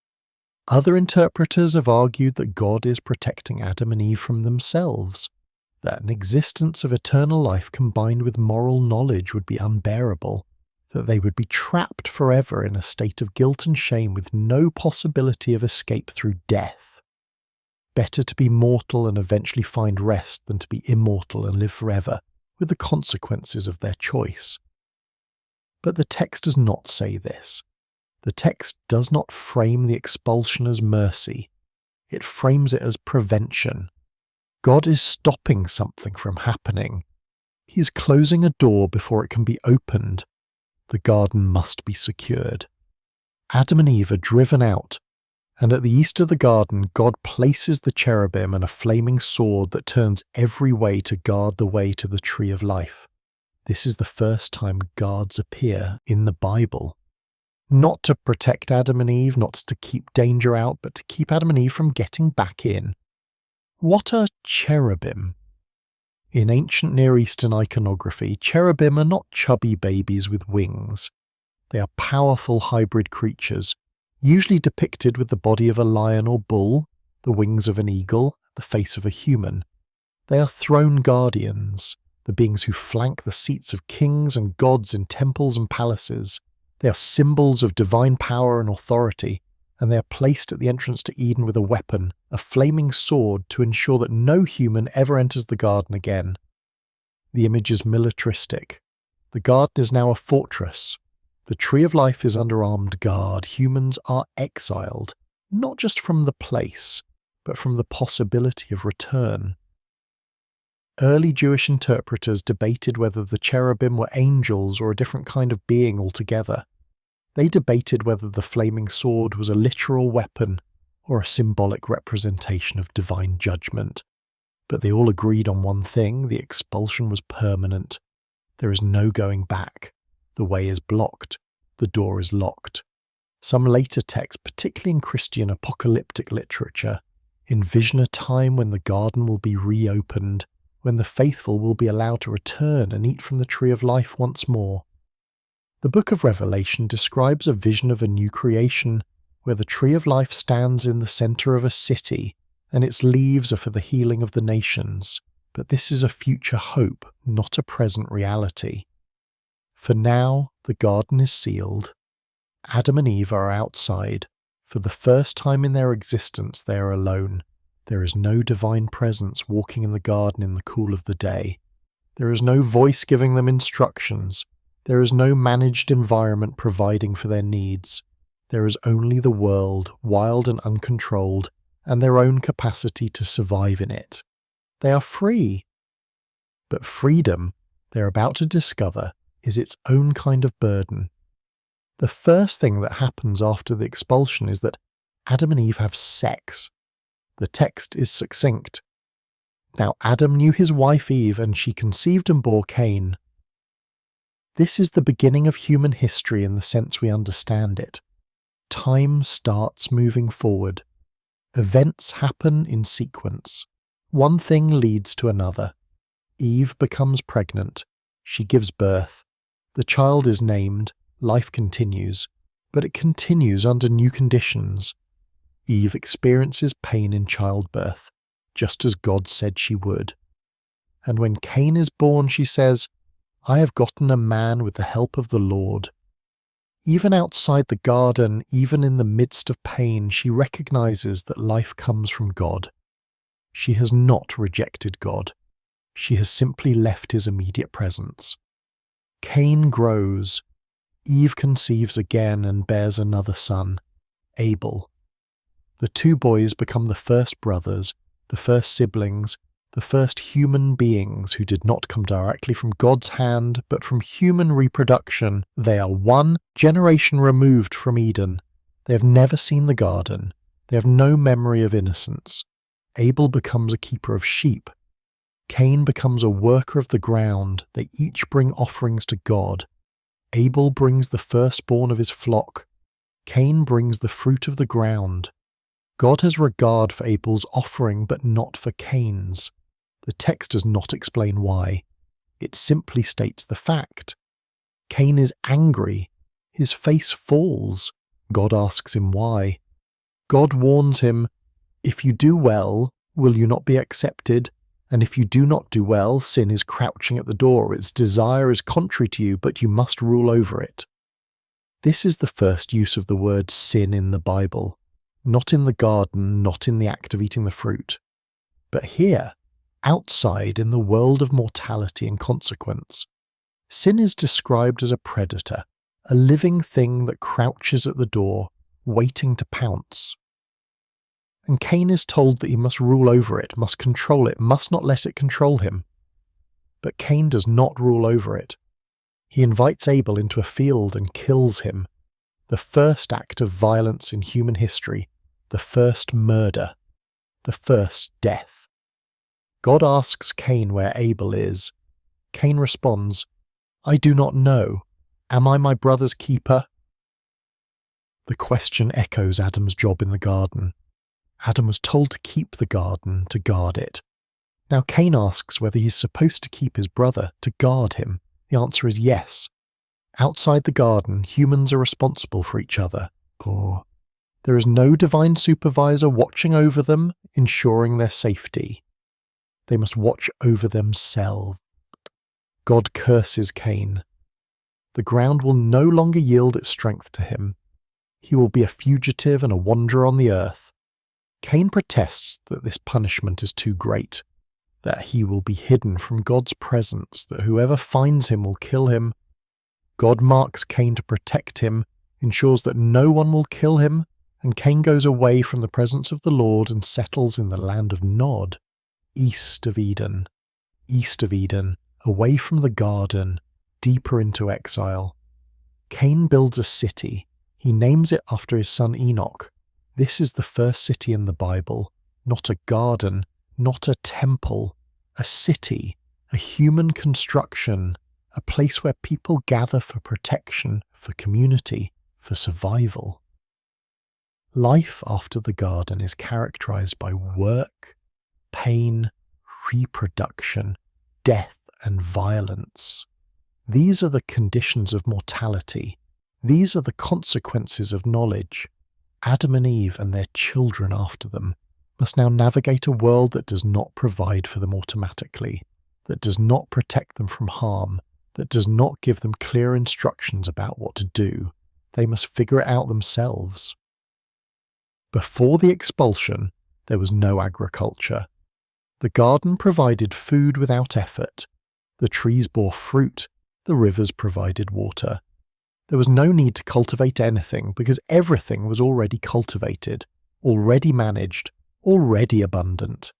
Speaker 1: Other interpreters have argued that God is protecting Adam and Eve from themselves, that an existence of eternal life combined with moral knowledge would be unbearable, that they would be trapped forever in a state of guilt and shame with no possibility of escape through death. Better to be mortal and eventually find rest than to be immortal and live forever, with the consequences of their choice. But the text does not say this. The text does not frame the expulsion as mercy. It frames it as prevention. God is stopping something from happening. He is closing a door before it can be opened. The garden must be secured. Adam and Eve are driven out, and at the east of the garden, God places the cherubim and a flaming sword that turns every way to guard the way to the tree of life. This is the first time guards appear in the Bible. Not to protect Adam and Eve, not to keep danger out, but to keep Adam and Eve from getting back in. What are cherubim? In ancient Near Eastern iconography, cherubim are not chubby babies with wings. They are powerful hybrid creatures, usually depicted with the body of a lion or bull, the wings of an eagle, the face of a human. They are throne guardians, the beings who flank the seats of kings and gods in temples and palaces. They are symbols of divine power and authority, and they are placed at the entrance to Eden with a weapon, a flaming sword, to ensure that no human ever enters the garden again. The image is militaristic. The garden is now a fortress. The tree of life is under armed guard. Humans are exiled, not just from the place, but from the possibility of return. Early Jewish interpreters debated whether the cherubim were angels or a different kind of being altogether. They debated whether the flaming sword was a literal weapon or a symbolic representation of divine judgment. But they all agreed on one thing: the expulsion was permanent. There is no going back. The way is blocked. The door is locked. Some later texts, particularly in Christian apocalyptic literature, envision a time when the garden will be reopened, when the faithful will be allowed to return and eat from the tree of life once more. The book of Revelation describes a vision of a new creation, where the tree of life stands in the center of a city, and its leaves are for the healing of the nations. But this is a future hope, not a present reality. For now, the garden is sealed. Adam and Eve are outside. For the first time in their existence, they are alone. There is no divine presence walking in the garden in the cool of the day. There is no voice giving them instructions. There is no managed environment providing for their needs. There is only the world, wild and uncontrolled, and their own capacity to survive in it. They are free. But freedom, they're about to discover, is its own kind of burden. The first thing that happens after the expulsion is that Adam and Eve have sex. The text is succinct. Now Adam knew his wife Eve, and she conceived and bore Cain. This is the beginning of human history in the sense we understand it. Time starts moving forward. Events happen in sequence. One thing leads to another. Eve becomes pregnant. She gives birth. The child is named. Life continues. But it continues under new conditions. Eve experiences pain in childbirth, just as God said she would. And when Cain is born, she says, "I have gotten a man with the help of the Lord." Even outside the garden, even in the midst of pain, she recognizes that life comes from God. She has not rejected God. She has simply left his immediate presence. Cain grows. Eve conceives again and bears another son, Abel. The two boys become the first brothers, the first siblings, the first human beings who did not come directly from God's hand, but from human reproduction. They are one generation removed from Eden. They have never seen the garden. They have no memory of innocence. Abel becomes a keeper of sheep. Cain becomes a worker of the ground. They each bring offerings to God. Abel brings the firstborn of his flock. Cain brings the fruit of the ground. God has regard for Abel's offering, but not for Cain's. The text does not explain why. It simply states the fact. Cain is angry. His face falls. God asks him why. God warns him, "If you do well, will you not be accepted? And if you do not do well, sin is crouching at the door. Its desire is contrary to you, but you must rule over it." This is the first use of the word sin in the Bible. Not in the garden, not in the act of eating the fruit. But here, outside in the world of mortality and consequence, sin is described as a predator, a living thing that crouches at the door, waiting to pounce. And Cain is told that he must rule over it, must control it, must not let it control him. But Cain does not rule over it. He invites Abel into a field and kills him. The first act of violence in human history, the first murder, the first death. God asks Cain where Abel is. Cain responds, "I do not know. Am I my brother's keeper?" The question echoes Adam's job in the garden. Adam was told to keep the garden, to guard it. Now Cain asks whether he's supposed to keep his brother, to guard him. The answer is yes. Outside the garden, humans are responsible for each other. There is no divine supervisor watching over them, ensuring their safety. They must watch over themselves. God curses Cain. The ground will no longer yield its strength to him. He will be a fugitive and a wanderer on the earth. Cain protests that this punishment is too great, that he will be hidden from God's presence, that whoever finds him will kill him. God marks Cain to protect him, ensures that no one will kill him, and Cain goes away from the presence of the Lord and settles in the land of Nod, east of Eden, away from the garden, deeper into exile. Cain builds a city. He names it after his son Enoch. This is the first city in the Bible, not a garden, not a temple, a city, a human construction, a place where people gather for protection, for community, for survival. Life after the garden is characterized by work, pain, reproduction, death, and violence. These are the conditions of mortality. These are the consequences of knowledge. Adam and Eve and their children after them must now navigate a world that does not provide for them automatically, that does not protect them from harm, that does not give them clear instructions about what to do. They must figure it out themselves. Before the expulsion, there was no agriculture. The garden provided food without effort. The trees bore fruit. The rivers provided water. There was no need to cultivate anything because everything was already cultivated, already managed, already abundant.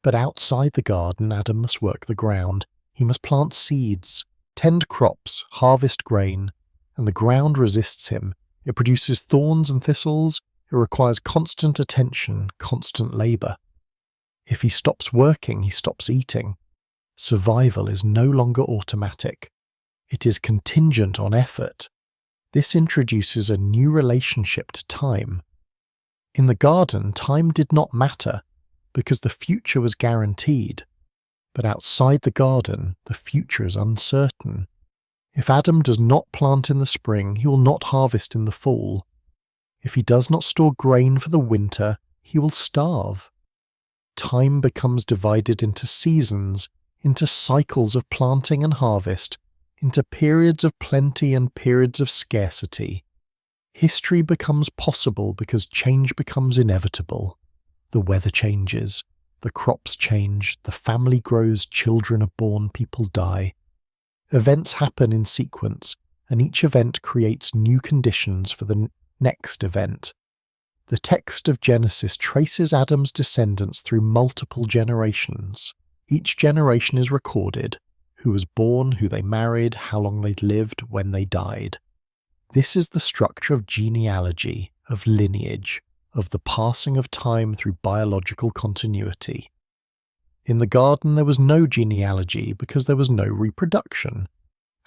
Speaker 1: But outside the garden, Adam must work the ground. He must plant seeds, tend crops, harvest grain, and the ground resists him. It produces thorns and thistles. It requires constant attention, constant labour. If he stops working, he stops eating. Survival is no longer automatic. It is contingent on effort. This introduces a new relationship to time. In the garden, time did not matter because the future was guaranteed. But outside the garden, the future is uncertain. If Adam does not plant in the spring, he will not harvest in the fall. If he does not store grain for the winter, he will starve. Time becomes divided into seasons, into cycles of planting and harvest, into periods of plenty and periods of scarcity. History becomes possible because change becomes inevitable. The weather changes, the crops change, the family grows, children are born, people die. Events happen in sequence, and each event creates new conditions for the next event. The text of Genesis traces Adam's descendants through multiple generations. Each generation is recorded: who was born, who they married, how long they lived, when they died. This is the structure of genealogy, of lineage, of the passing of time through biological continuity. In the garden there was no genealogy because there was no reproduction.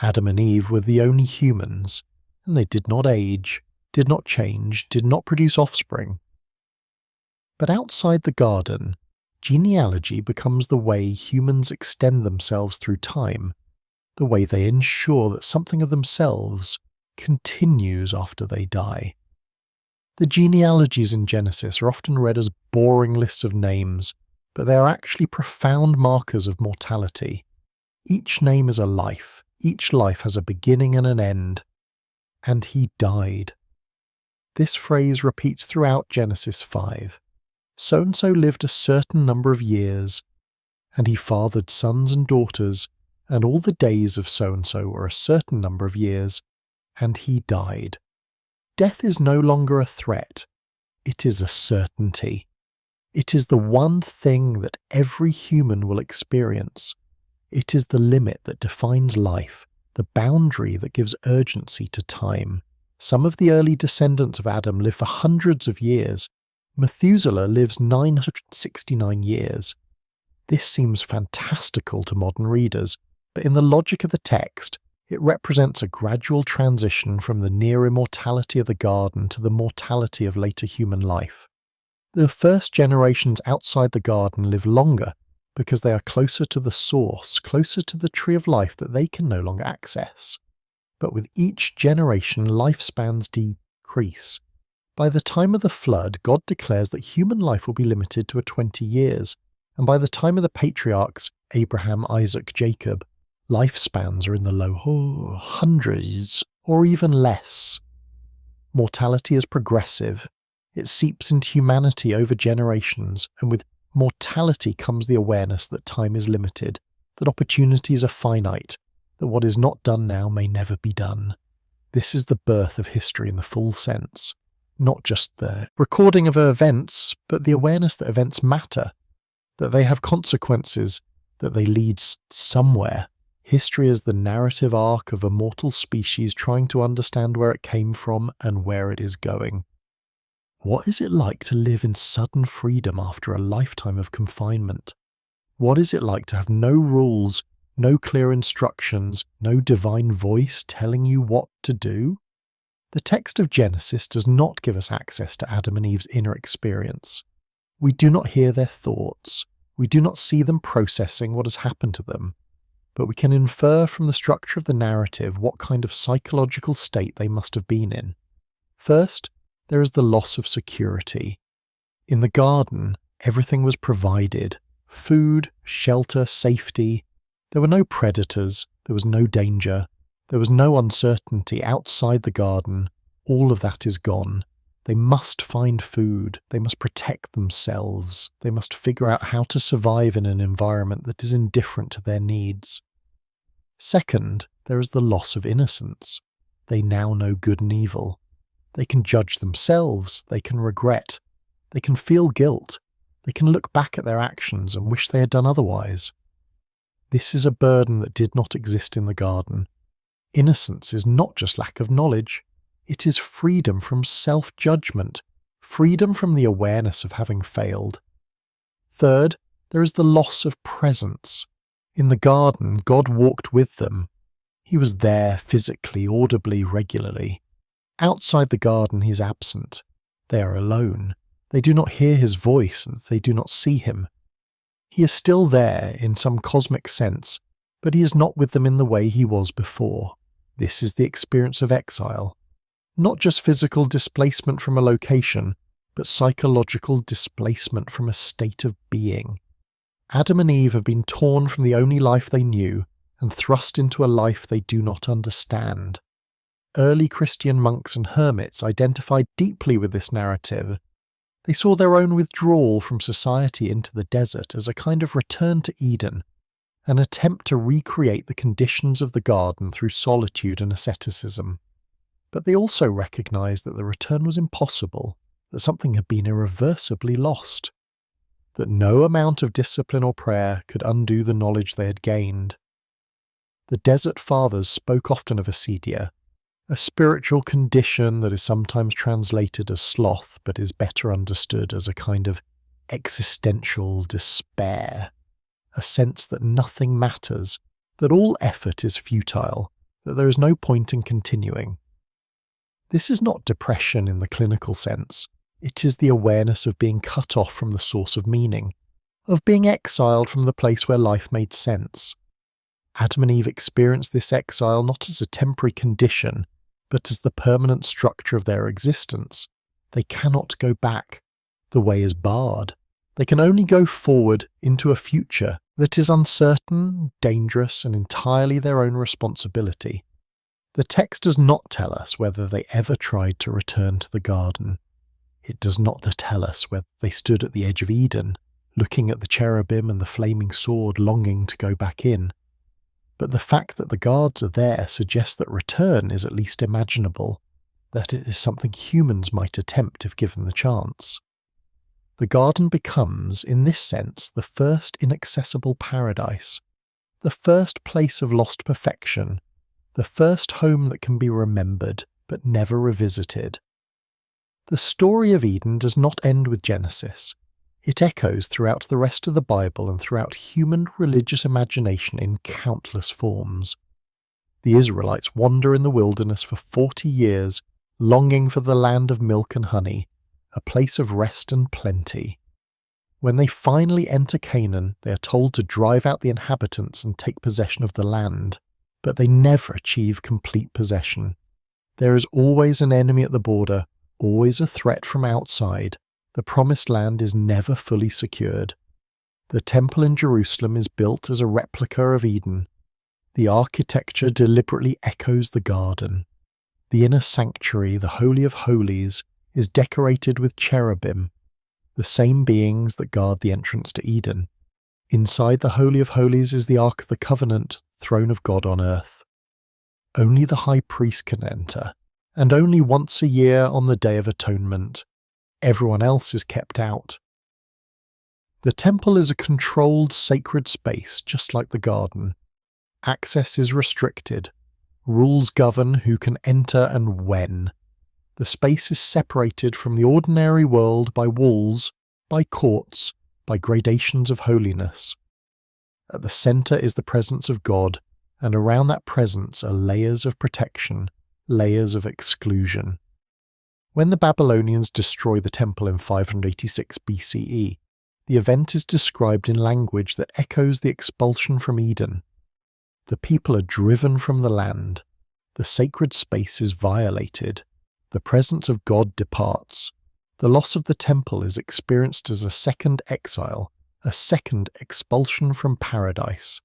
Speaker 1: Adam and Eve were the only humans, and they did not age, did not change, did not produce offspring. But outside the garden, genealogy becomes the way humans extend themselves through time, the way they ensure that something of themselves continues after they die. The genealogies in Genesis are often read as boring lists of names, but they are actually profound markers of mortality. Each name is a life, each life has a beginning and an end. And he died. This phrase repeats throughout Genesis 5. So-and-so lived a certain number of years, and he fathered sons and daughters, and all the days of so-and-so were a certain number of years, and he died. Death is no longer a threat. It is a certainty. It is the one thing that every human will experience. It is the limit that defines life, the boundary that gives urgency to time. Some of the early descendants of Adam live for hundreds of years. Methuselah lives 969 years. This seems fantastical to modern readers, but in the logic of the text, it represents a gradual transition from the near immortality of the garden to the mortality of later human life. The first generations outside the garden live longer because they are closer to the source, closer to the tree of life that they can no longer access. But with each generation, lifespans decrease. By the time of the flood, God declares that human life will be limited to 20 years, and by the time of the patriarchs, Abraham, Isaac, Jacob, lifespans are in the low hundreds or even less. Mortality is progressive. It seeps into humanity over generations, and with mortality comes the awareness that time is limited, that opportunities are finite, that what is not done now may never be done. This is the birth of history in the full sense. Not just the recording of events, but the awareness that events matter, that they have consequences, that they lead somewhere. History is the narrative arc of a mortal species trying to understand where it came from and where it is going. What is it like to live in sudden freedom after a lifetime of confinement? What is it like to have no rules, no clear instructions, no divine voice telling you what to do? The text of Genesis does not give us access to Adam and Eve's inner experience. We do not hear their thoughts. We do not see them processing what has happened to them. But we can infer from the structure of the narrative what kind of psychological state they must have been in. First, there is the loss of security. In the garden, everything was provided. Food, shelter, safety. There were no predators, there was no danger, there was no uncertainty outside the garden. All of that is gone. They must find food, they must protect themselves, they must figure out how to survive in an environment that is indifferent to their needs. Second, there is the loss of innocence. They now know good and evil. They can judge themselves, they can regret, they can feel guilt, they can look back at their actions and wish they had done otherwise. This is a burden that did not exist in the garden. Innocence is not just lack of knowledge. It is freedom from self-judgment, freedom from the awareness of having failed. Third, there is the loss of presence. In the garden, God walked with them. He was there physically, audibly, regularly. Outside the garden, he is absent. They are alone. They do not hear his voice, and they do not see him. He is still there in some cosmic sense, but he is not with them in the way he was before. This is the experience of exile. Not just physical displacement from a location, but psychological displacement from a state of being. Adam and Eve have been torn from the only life they knew and thrust into a life they do not understand. Early Christian monks and hermits identified deeply with this narrative. They saw their own withdrawal from society into the desert as a kind of return to Eden, an attempt to recreate the conditions of the garden through solitude and asceticism. But they also recognized that the return was impossible, that something had been irreversibly lost, that no amount of discipline or prayer could undo the knowledge they had gained. The Desert Fathers spoke often of acedia, a spiritual condition that is sometimes translated as sloth but is better understood as a kind of existential despair, a sense that nothing matters, that all effort is futile, that there is no point in continuing. This is not depression in the clinical sense. It is the awareness of being cut off from the source of meaning, of being exiled from the place where life made sense. Adam and Eve experienced this exile not as a temporary condition, but as the permanent structure of their existence. They cannot go back. The way is barred. They can only go forward into a future that is uncertain, dangerous, and entirely their own responsibility. The text does not tell us whether they ever tried to return to the garden. It does not tell us whether they stood at the edge of Eden, looking at the cherubim and the flaming sword, longing to go back in. But the fact that the guards are there suggests that return is at least imaginable, that it is something humans might attempt if given the chance. The garden becomes, in this sense, the first inaccessible paradise, the first place of lost perfection, the first home that can be remembered but never revisited. The story of Eden does not end with Genesis. It echoes throughout the rest of the Bible and throughout human religious imagination in countless forms. The Israelites wander in the wilderness for 40 years, longing for the land of milk and honey, a place of rest and plenty. When they finally enter Canaan, they are told to drive out the inhabitants and take possession of the land. But they never achieve complete possession. There is always an enemy at the border, always a threat from outside, the Promised Land is never fully secured. The temple in Jerusalem is built as a replica of Eden. The architecture deliberately echoes the garden. The inner sanctuary, the Holy of Holies, is decorated with cherubim, the same beings that guard the entrance to Eden. Inside the Holy of Holies is the Ark of the Covenant, throne of God on earth. Only the high priest can enter, and only once a year on the Day of Atonement. Everyone else is kept out. The temple is a controlled sacred space, just like the garden. Access is restricted. Rules govern who can enter and when. The space is separated from the ordinary world by walls, by courts, by gradations of holiness. At the centre is the presence of God, and around that presence are layers of protection, layers of exclusion. When the Babylonians destroy the temple in 586 BCE, the event is described in language that echoes the expulsion from Eden. The people are driven from the land. The sacred space is violated. The presence of God departs. The loss of the temple is experienced as a second exile, a second expulsion from paradise.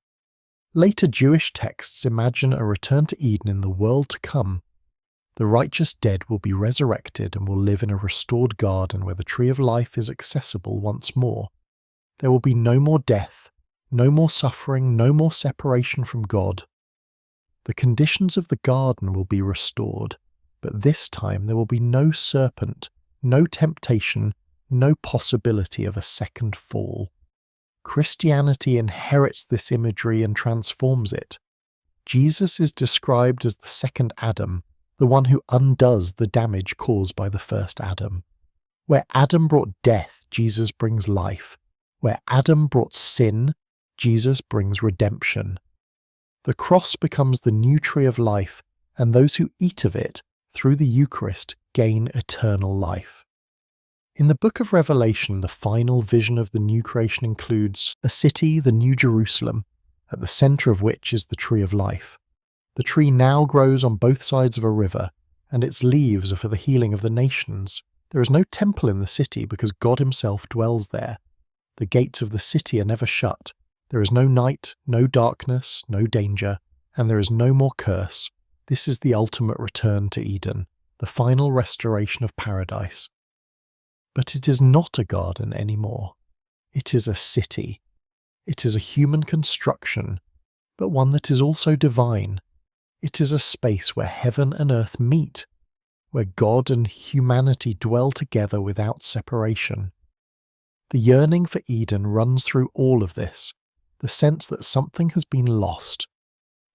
Speaker 1: Later Jewish texts imagine a return to Eden in the world to come. The righteous dead will be resurrected and will live in a restored garden where the tree of life is accessible once more. There will be no more death, no more suffering, no more separation from God. The conditions of the garden will be restored, but this time there will be no serpent, no temptation, no possibility of a second fall. Christianity inherits this imagery and transforms it. Jesus is described as the second Adam, the one who undoes the damage caused by the first Adam. Where Adam brought death, Jesus brings life. Where Adam brought sin, Jesus brings redemption. The cross becomes the new tree of life, and those who eat of it, through the Eucharist, gain eternal life. In the book of Revelation, the final vision of the new creation includes a city, the New Jerusalem, at the centre of which is the tree of life. The tree now grows on both sides of a river, and its leaves are for the healing of the nations. There is no temple in the city because God himself dwells there. The gates of the city are never shut. There is no night, no darkness, no danger, and there is no more curse. This is the ultimate return to Eden, the final restoration of paradise. But it is not a garden anymore. It is a city. It is a human construction, but one that is also divine. It is a space where heaven and earth meet, where God and humanity dwell together without separation. The yearning for Eden runs through all of this, the sense that something has been lost,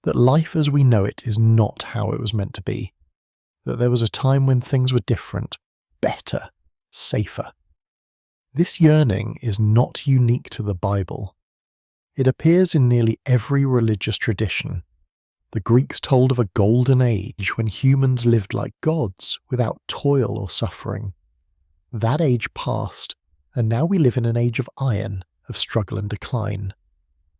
Speaker 1: that life as we know it is not how it was meant to be, that there was a time when things were different, better, safer. This yearning is not unique to the Bible. It appears in nearly every religious tradition. The Greeks told of a golden age when humans lived like gods, without toil or suffering. That age passed, and now we live in an age of iron, of struggle and decline.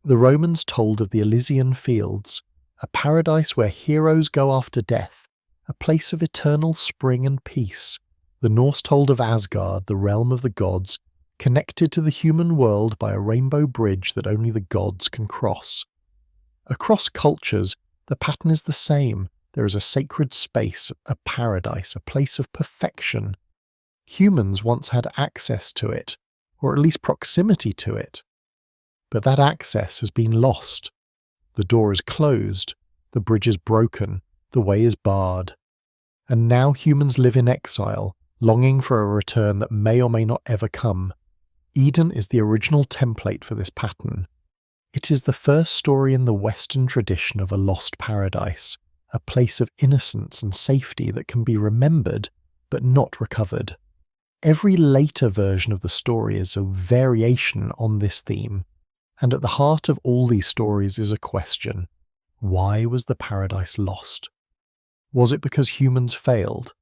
Speaker 1: The Romans told of the Elysian fields, a paradise where heroes go after death, a place of eternal spring and peace. The Norse told of Asgard, the realm of the gods, connected to the human world by a rainbow bridge that only the gods can cross. Across cultures, the pattern is the same. There is a sacred space, a paradise, a place of perfection. Humans once had access to it, or at least proximity to it. But that access has been lost. The door is closed, the bridge is broken, the way is barred. And now humans live in exile, longing for a return that may or may not ever come. Eden is the original template for this pattern. It is the first story in the Western tradition of a lost paradise, a place of innocence and safety that can be remembered but not recovered. Every later version of the story is a variation on this theme, and at the heart of all these stories is a question. Why was the paradise lost? Was it because humans failed?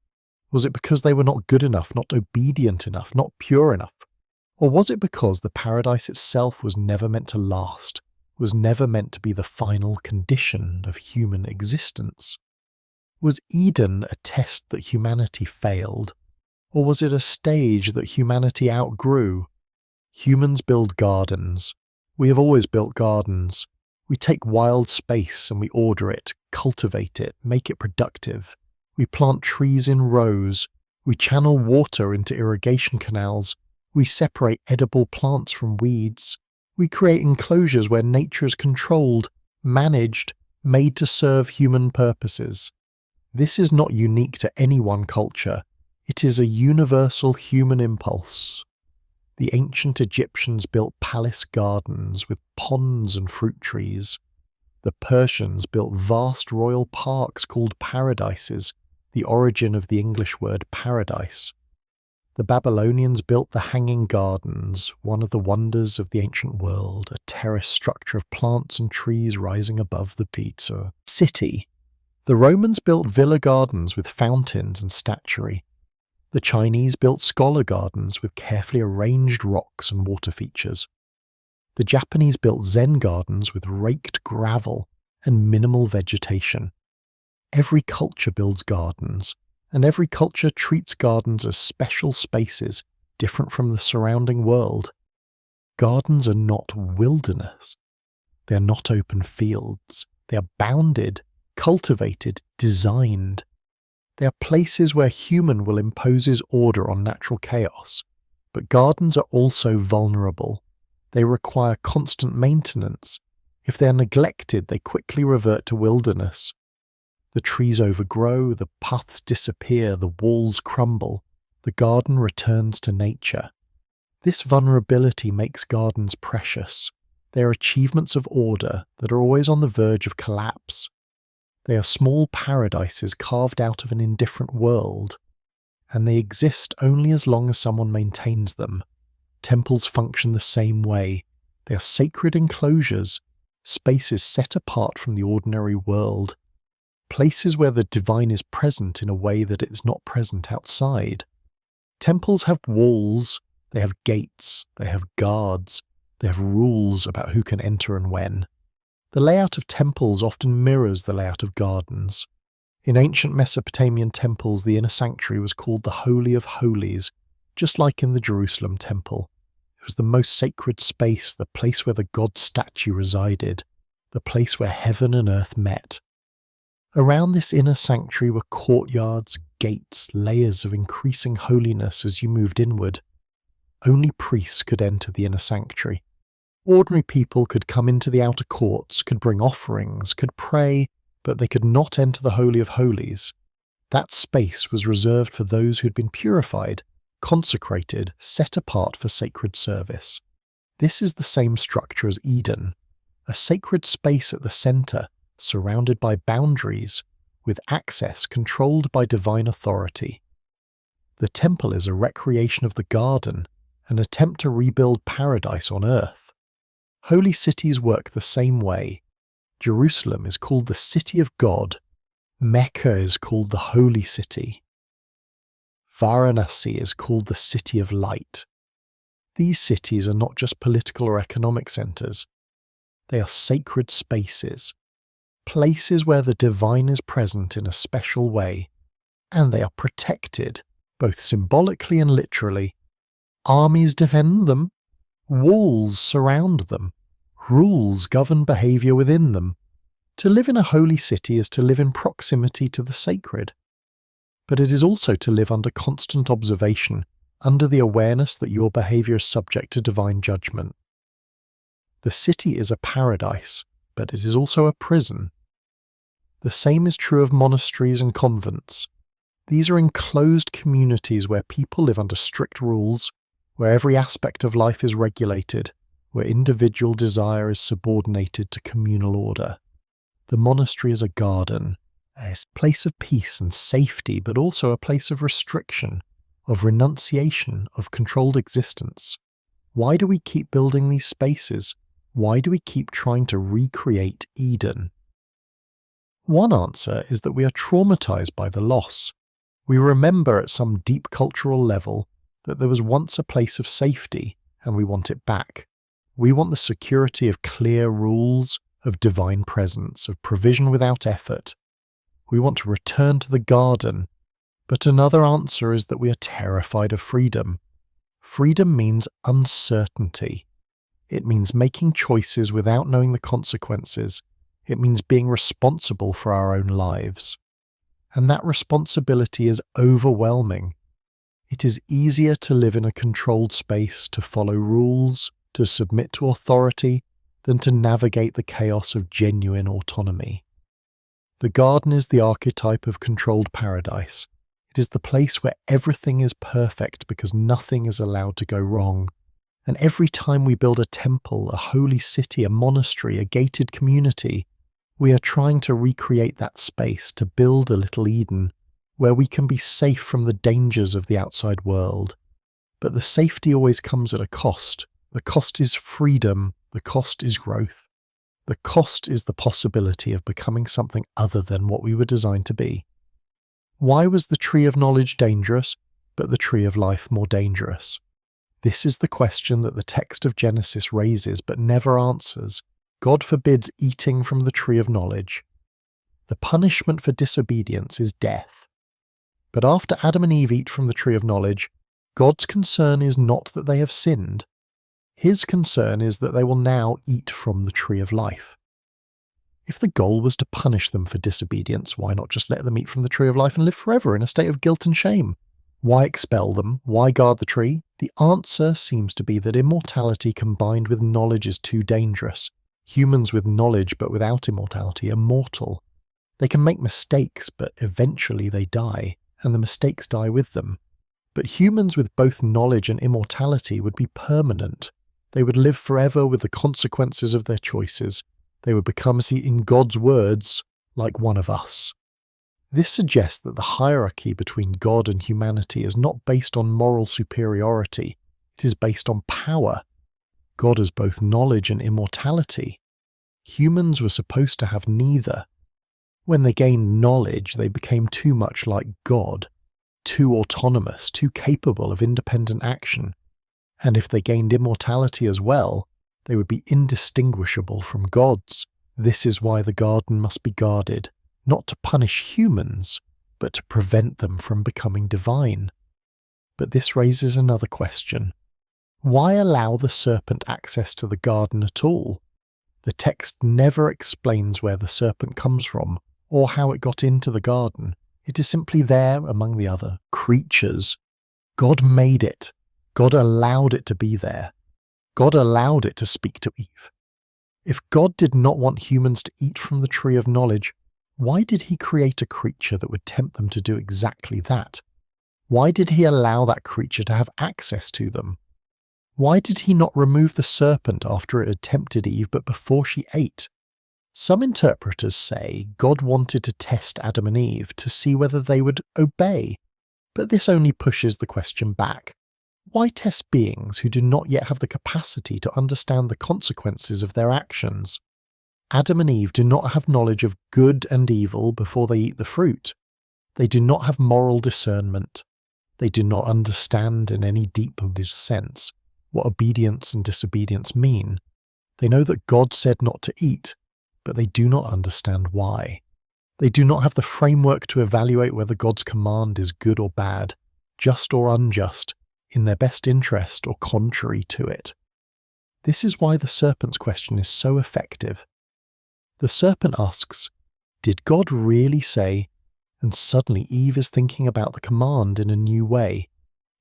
Speaker 1: Was it because they were not good enough, not obedient enough, not pure enough? Or was it because the paradise itself was never meant to last, was never meant to be the final condition of human existence? Was Eden a test that humanity failed? Or was it a stage that humanity outgrew? Humans build gardens. We have always built gardens. We take wild space and we order it, cultivate it, make it productive. We plant trees in rows. We channel water into irrigation canals. We separate edible plants from weeds. We create enclosures where nature is controlled, managed, made to serve human purposes. This is not unique to any one culture. It is a universal human impulse. The ancient Egyptians built palace gardens with ponds and fruit trees. The Persians built vast royal parks called paradises, the origin of the English word paradise. The Babylonians built the Hanging Gardens, one of the wonders of the ancient world, a terraced structure of plants and trees rising above the pizza. City. The Romans built villa gardens with fountains and statuary. The Chinese built scholar gardens with carefully arranged rocks and water features. The Japanese built Zen gardens with raked gravel and minimal vegetation. Every culture builds gardens, and every culture treats gardens as special spaces different from the surrounding world. Gardens are not wilderness. They are not open fields. They are bounded, cultivated, designed. They are places where human will impose his order on natural chaos. But gardens are also vulnerable. They require constant maintenance. If they are neglected, they quickly revert to wilderness. The trees overgrow, the paths disappear, the walls crumble. The garden returns to nature. This vulnerability makes gardens precious. They are achievements of order that are always on the verge of collapse. They are small paradises carved out of an indifferent world, and they exist only as long as someone maintains them. Temples function the same way. They are sacred enclosures, spaces set apart from the ordinary world, places where the divine is present in a way that it is not present outside. Temples have walls, they have gates, they have guards, they have rules about who can enter and when. The layout of temples often mirrors the layout of gardens. In ancient Mesopotamian temples, the inner sanctuary was called the Holy of Holies, just like in the Jerusalem temple. It was the most sacred space, the place where the god statue resided, the place where heaven and earth met. Around this inner sanctuary were courtyards, gates, layers of increasing holiness as you moved inward. Only priests could enter the inner sanctuary. Ordinary people could come into the outer courts, could bring offerings, could pray, but they could not enter the Holy of Holies. That space was reserved for those who had been purified, consecrated, set apart for sacred service. This is the same structure as Eden, a sacred space at the centre, surrounded by boundaries, with access controlled by divine authority. The temple is a recreation of the garden, an attempt to rebuild paradise on earth. Holy cities work the same way. Jerusalem is called the City of God. Mecca is called the Holy City. Varanasi is called the City of Light. These cities are not just political or economic centres. They are sacred spaces, places where the divine is present in a special way, and they are protected, both symbolically and literally. Armies defend them. Walls surround them. Rules govern behaviour within them. To live in a holy city is to live in proximity to the sacred. But it is also to live under constant observation, under the awareness that your behaviour is subject to divine judgment. The city is a paradise, but it is also a prison. The same is true of monasteries and convents. These are enclosed communities where people live under strict rules, where every aspect of life is regulated, where individual desire is subordinated to communal order. The monastery is a garden, a place of peace and safety, but also a place of restriction, of renunciation, of controlled existence. Why do we keep building these spaces? Why do we keep trying to recreate Eden? One answer is that we are traumatized by the loss. We remember at some deep cultural level that there was once a place of safety, and we want it back. We want the security of clear rules, of divine presence, of provision without effort. We want to return to the garden, But another answer is that we are terrified of freedom. Freedom means uncertainty. It means making choices without knowing the consequences. It means being responsible for our own lives. And that responsibility is overwhelming. It is easier to live in a controlled space, to follow rules, to submit to authority, than to navigate the chaos of genuine autonomy. The garden is the archetype of controlled paradise. It is the place where everything is perfect because nothing is allowed to go wrong. And every time we build a temple, a holy city, a monastery, a gated community, we are trying to recreate that space, to build a little Eden, where we can be safe from the dangers of the outside world. But the safety always comes at a cost. The cost is freedom. The cost is growth. The cost is the possibility of becoming something other than what we were designed to be. Why was the tree of knowledge dangerous, but the tree of life more dangerous? This is the question that the text of Genesis raises but never answers. God forbids eating from the tree of knowledge. The punishment for disobedience is death. But after Adam and Eve eat from the tree of knowledge, God's concern is not that they have sinned. His concern is that they will now eat from the tree of life. If the goal was to punish them for disobedience, why not just let them eat from the tree of life and live forever in a state of guilt and shame? Why expel them? Why guard the tree? The answer seems to be that immortality combined with knowledge is too dangerous. Humans with knowledge but without immortality are mortal. They can make mistakes, but eventually they die, and the mistakes die with them. But humans with both knowledge and immortality would be permanent. They would live forever with the consequences of their choices. They would become, in God's words, like one of us. This suggests that the hierarchy between God and humanity is not based on moral superiority. It is based on power. God has both knowledge and immortality. Humans were supposed to have neither. When they gained knowledge, they became too much like God, too autonomous, too capable of independent action. And if they gained immortality as well, they would be indistinguishable from gods. This is why the garden must be guarded, not to punish humans, but to prevent them from becoming divine. But this raises another question. Why allow the serpent access to the garden at all? The text never explains where the serpent comes from, or how it got into the garden. It is simply there among the other creatures. God made it. God allowed it to be there. God allowed it to speak to Eve. If God did not want humans to eat from the tree of knowledge, why did he create a creature that would tempt them to do exactly that? Why did he allow that creature to have access to them? Why did he not remove the serpent after it had tempted Eve but before she ate? Some interpreters say God wanted to test Adam and Eve to see whether they would obey, but this only pushes the question back. Why test beings who do not yet have the capacity to understand the consequences of their actions? Adam and Eve do not have knowledge of good and evil before they eat the fruit. They do not have moral discernment. They do not understand in any deep sense what obedience and disobedience mean. They know that God said not to eat, but they do not understand why. They do not have the framework to evaluate whether God's command is good or bad, just or unjust, in their best interest or contrary to it. This is why the serpent's question is so effective. The serpent asks, did God really say? And suddenly Eve is thinking about the command in a new way.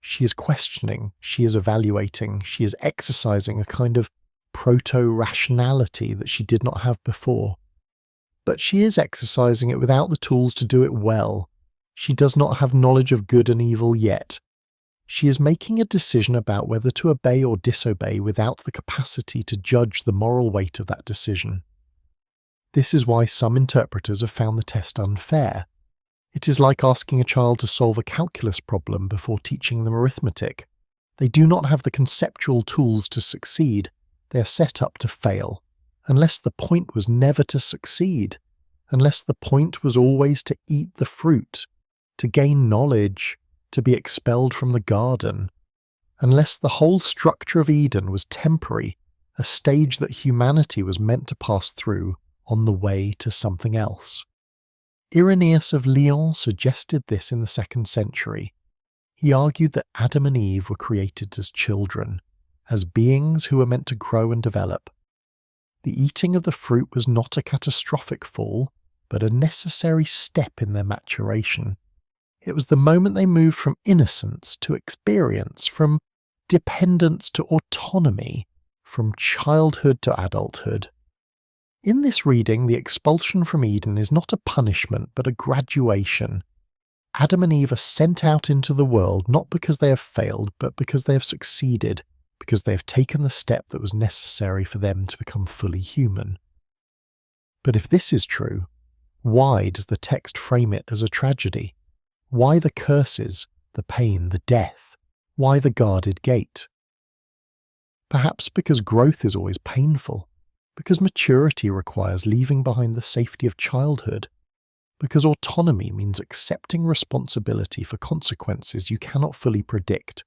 Speaker 1: She is questioning, she is evaluating, she is exercising a kind of proto-rationality that she did not have before. But she is exercising it without the tools to do it well. She does not have knowledge of good and evil yet. She is making a decision about whether to obey or disobey without the capacity to judge the moral weight of that decision. This is why some interpreters have found the test unfair. It is like asking a child to solve a calculus problem before teaching them arithmetic. They do not have the conceptual tools to succeed. They are set up to fail, unless the point was never to succeed, unless the point was always to eat the fruit, to gain knowledge, to be expelled from the garden, unless the whole structure of Eden was temporary, a stage that humanity was meant to pass through on the way to something else. Irenaeus of Lyons suggested this in the 2nd century. He argued that Adam and Eve were created as children, as beings who were meant to grow and develop. The eating of the fruit was not a catastrophic fall, but a necessary step in their maturation. It was the moment they moved from innocence to experience, from dependence to autonomy, from childhood to adulthood. In this reading, the expulsion from Eden is not a punishment, but a graduation. Adam and Eve are sent out into the world not because they have failed, but because they have succeeded, because they have taken the step that was necessary for them to become fully human. But if this is true, why does the text frame it as a tragedy? Why the curses, the pain, the death? Why the guarded gate? Perhaps because growth is always painful, because maturity requires leaving behind the safety of childhood, because autonomy means accepting responsibility for consequences you cannot fully predict,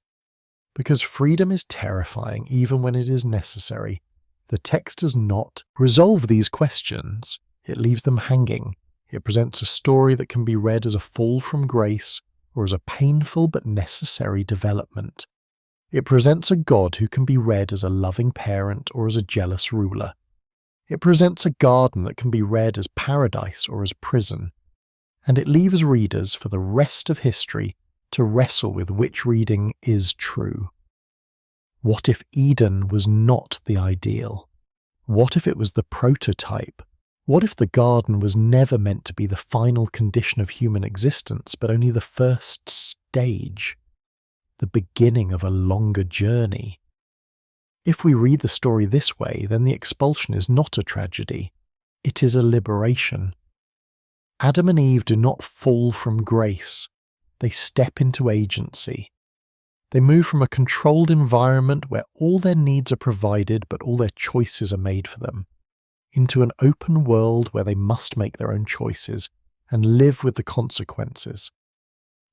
Speaker 1: because freedom is terrifying even when it is necessary. The text does not resolve these questions. It leaves them hanging. It presents a story that can be read as a fall from grace or as a painful but necessary development. It presents a God who can be read as a loving parent or as a jealous ruler. It presents a garden that can be read as paradise or as prison. And it leaves readers for the rest of history to wrestle with which reading is true. What if Eden was not the ideal? What if it was the prototype? What if the garden was never meant to be the final condition of human existence, but only the first stage, the beginning of a longer journey? If we read the story this way, then the expulsion is not a tragedy. It is a liberation. Adam and Eve do not fall from grace. They step into agency. They move from a controlled environment where all their needs are provided but all their choices are made for them, into an open world where they must make their own choices and live with the consequences.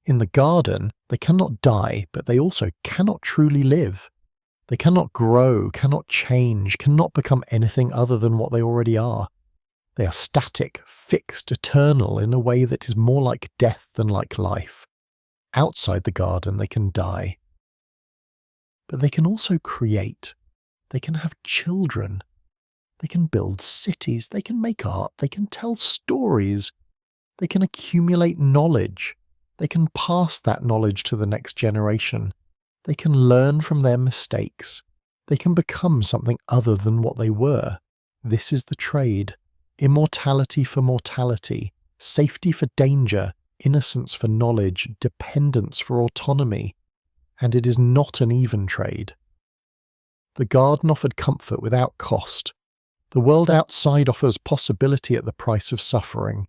Speaker 1: In the garden, they cannot die, but they also cannot truly live. They cannot grow, cannot change, cannot become anything other than what they already are. They are static, fixed, eternal in a way that is more like death than like life. Outside the garden, they can die. But they can also create. They can have children. They can build cities. They can make art. They can tell stories. They can accumulate knowledge. They can pass that knowledge to the next generation. They can learn from their mistakes. They can become something other than what they were. This is the trade. Immortality for mortality, safety for danger, innocence for knowledge, dependence for autonomy. And it is not an even trade. The garden offered comfort without cost. The world outside offers possibility at the price of suffering.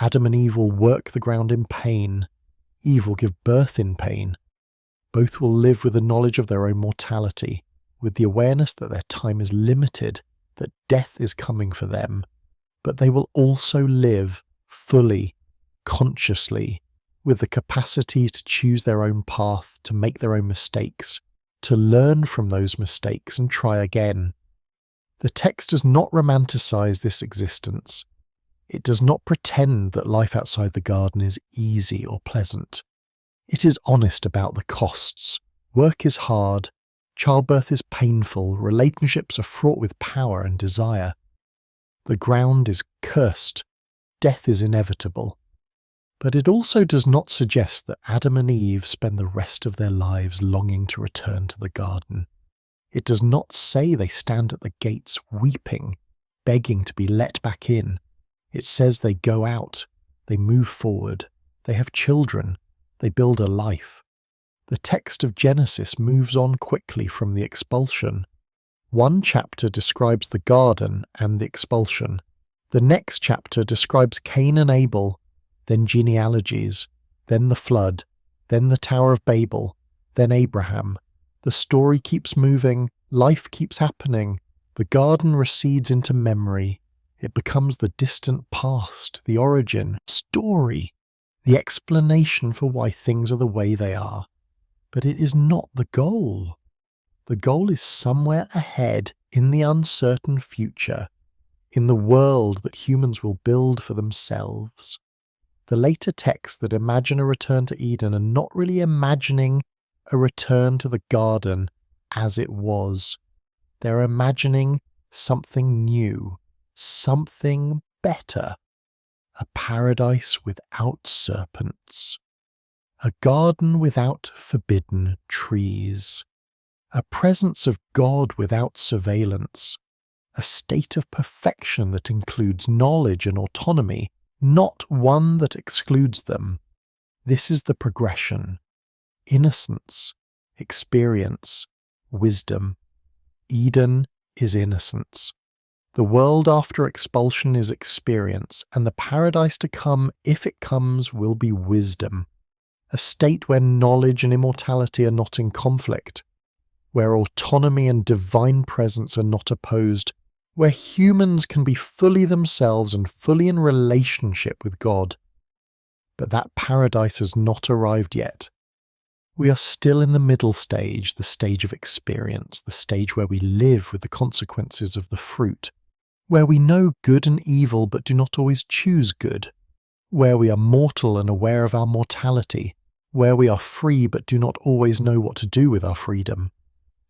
Speaker 1: Adam and Eve will work the ground in pain. Eve will give birth in pain. Both will live with the knowledge of their own mortality, with the awareness that their time is limited, that death is coming for them. But they will also live fully, consciously, with the capacity to choose their own path, to make their own mistakes, to learn from those mistakes and try again. The text does not romanticize this existence. It does not pretend that life outside the garden is easy or pleasant. It is honest about the costs. Work is hard, childbirth is painful, relationships are fraught with power and desire. The ground is cursed, death is inevitable. But it also does not suggest that Adam and Eve spend the rest of their lives longing to return to the garden. It does not say they stand at the gates weeping, begging to be let back in. It says they go out, they move forward, they have children, they build a life. The text of Genesis moves on quickly from the expulsion. One chapter describes the garden and the expulsion. The next chapter describes Cain and Abel, then genealogies, then the flood, then the Tower of Babel, then Abraham. The story keeps moving, life keeps happening. The garden recedes into memory. It becomes the distant past, the origin, story, the explanation for why things are the way they are. But it is not the goal. The goal is somewhere ahead in the uncertain future, in the world that humans will build for themselves. The later texts that imagine a return to Eden are not really imagining a return to the garden as it was. They're imagining something new, something better. A paradise without serpents. A garden without forbidden trees. A presence of God without surveillance. A state of perfection that includes knowledge and autonomy, not one that excludes them. This is the progression. Innocence, experience, wisdom. Eden is innocence. The world after expulsion is experience, and the paradise to come, if it comes, will be wisdom. A state where knowledge and immortality are not in conflict, where autonomy and divine presence are not opposed, where humans can be fully themselves and fully in relationship with God. But that paradise has not arrived yet. We are still in the middle stage, the stage of experience, the stage where we live with the consequences of the fruit, where we know good and evil but do not always choose good, where we are mortal and aware of our mortality, where we are free but do not always know what to do with our freedom.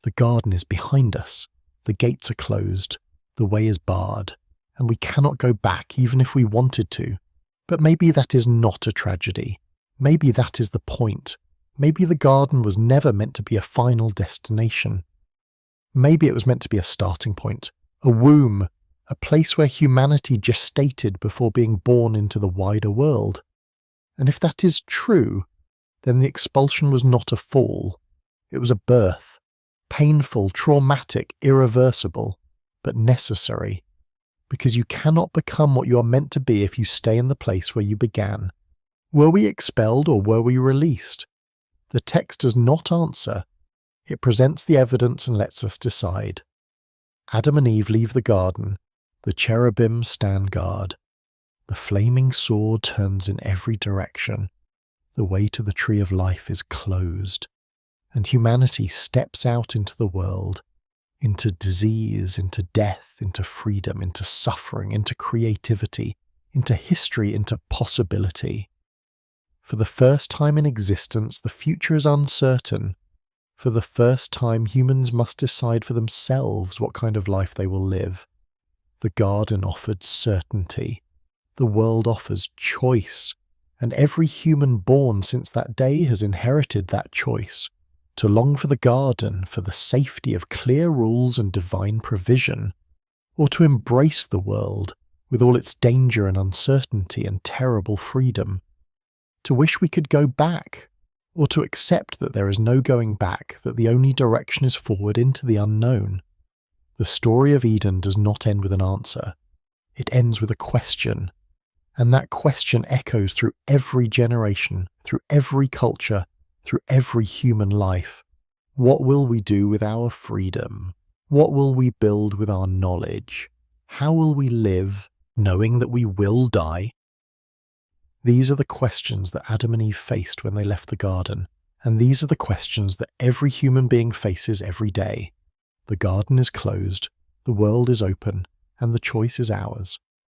Speaker 1: The garden is behind us, the gates are closed, the way is barred, and we cannot go back even if we wanted to. But maybe that is not a tragedy. Maybe that is the point. Maybe the garden was never meant to be a final destination. Maybe it was meant to be a starting point, a womb, a place where humanity gestated before being born into the wider world. And if that is true, then the expulsion was not a fall. It was a birth, painful, traumatic, irreversible, but necessary, because you cannot become what you are meant to be if you stay in the place where you began. Were we expelled or were we released? The text does not answer. It presents the evidence and lets us decide. Adam and Eve leave the garden. The cherubim stand guard. The flaming sword turns in every direction. The way to the tree of life is closed. And humanity steps out into the world, into disease, into death, into freedom, into suffering, into creativity, into history, into possibility. For the first time in existence, the future is uncertain. For the first time, humans must decide for themselves what kind of life they will live. The garden offered certainty. The world offers choice. And every human born since that day has inherited that choice. To long for the garden, for the safety of clear rules and divine provision, or to embrace the world with all its danger and uncertainty and terrible freedom, to wish we could go back, or to accept that there is no going back, that the only direction is forward into the unknown. The story of Eden does not end with an answer. It ends with a question, and that question echoes through every generation, through every culture, through every human life. What will we do with our freedom? What will we build with our knowledge? How will we live, knowing that we will die? These are the questions that Adam and Eve faced when they left the garden, and these are the questions that every human being faces every day. The garden is closed, the world is open, and the choice is ours.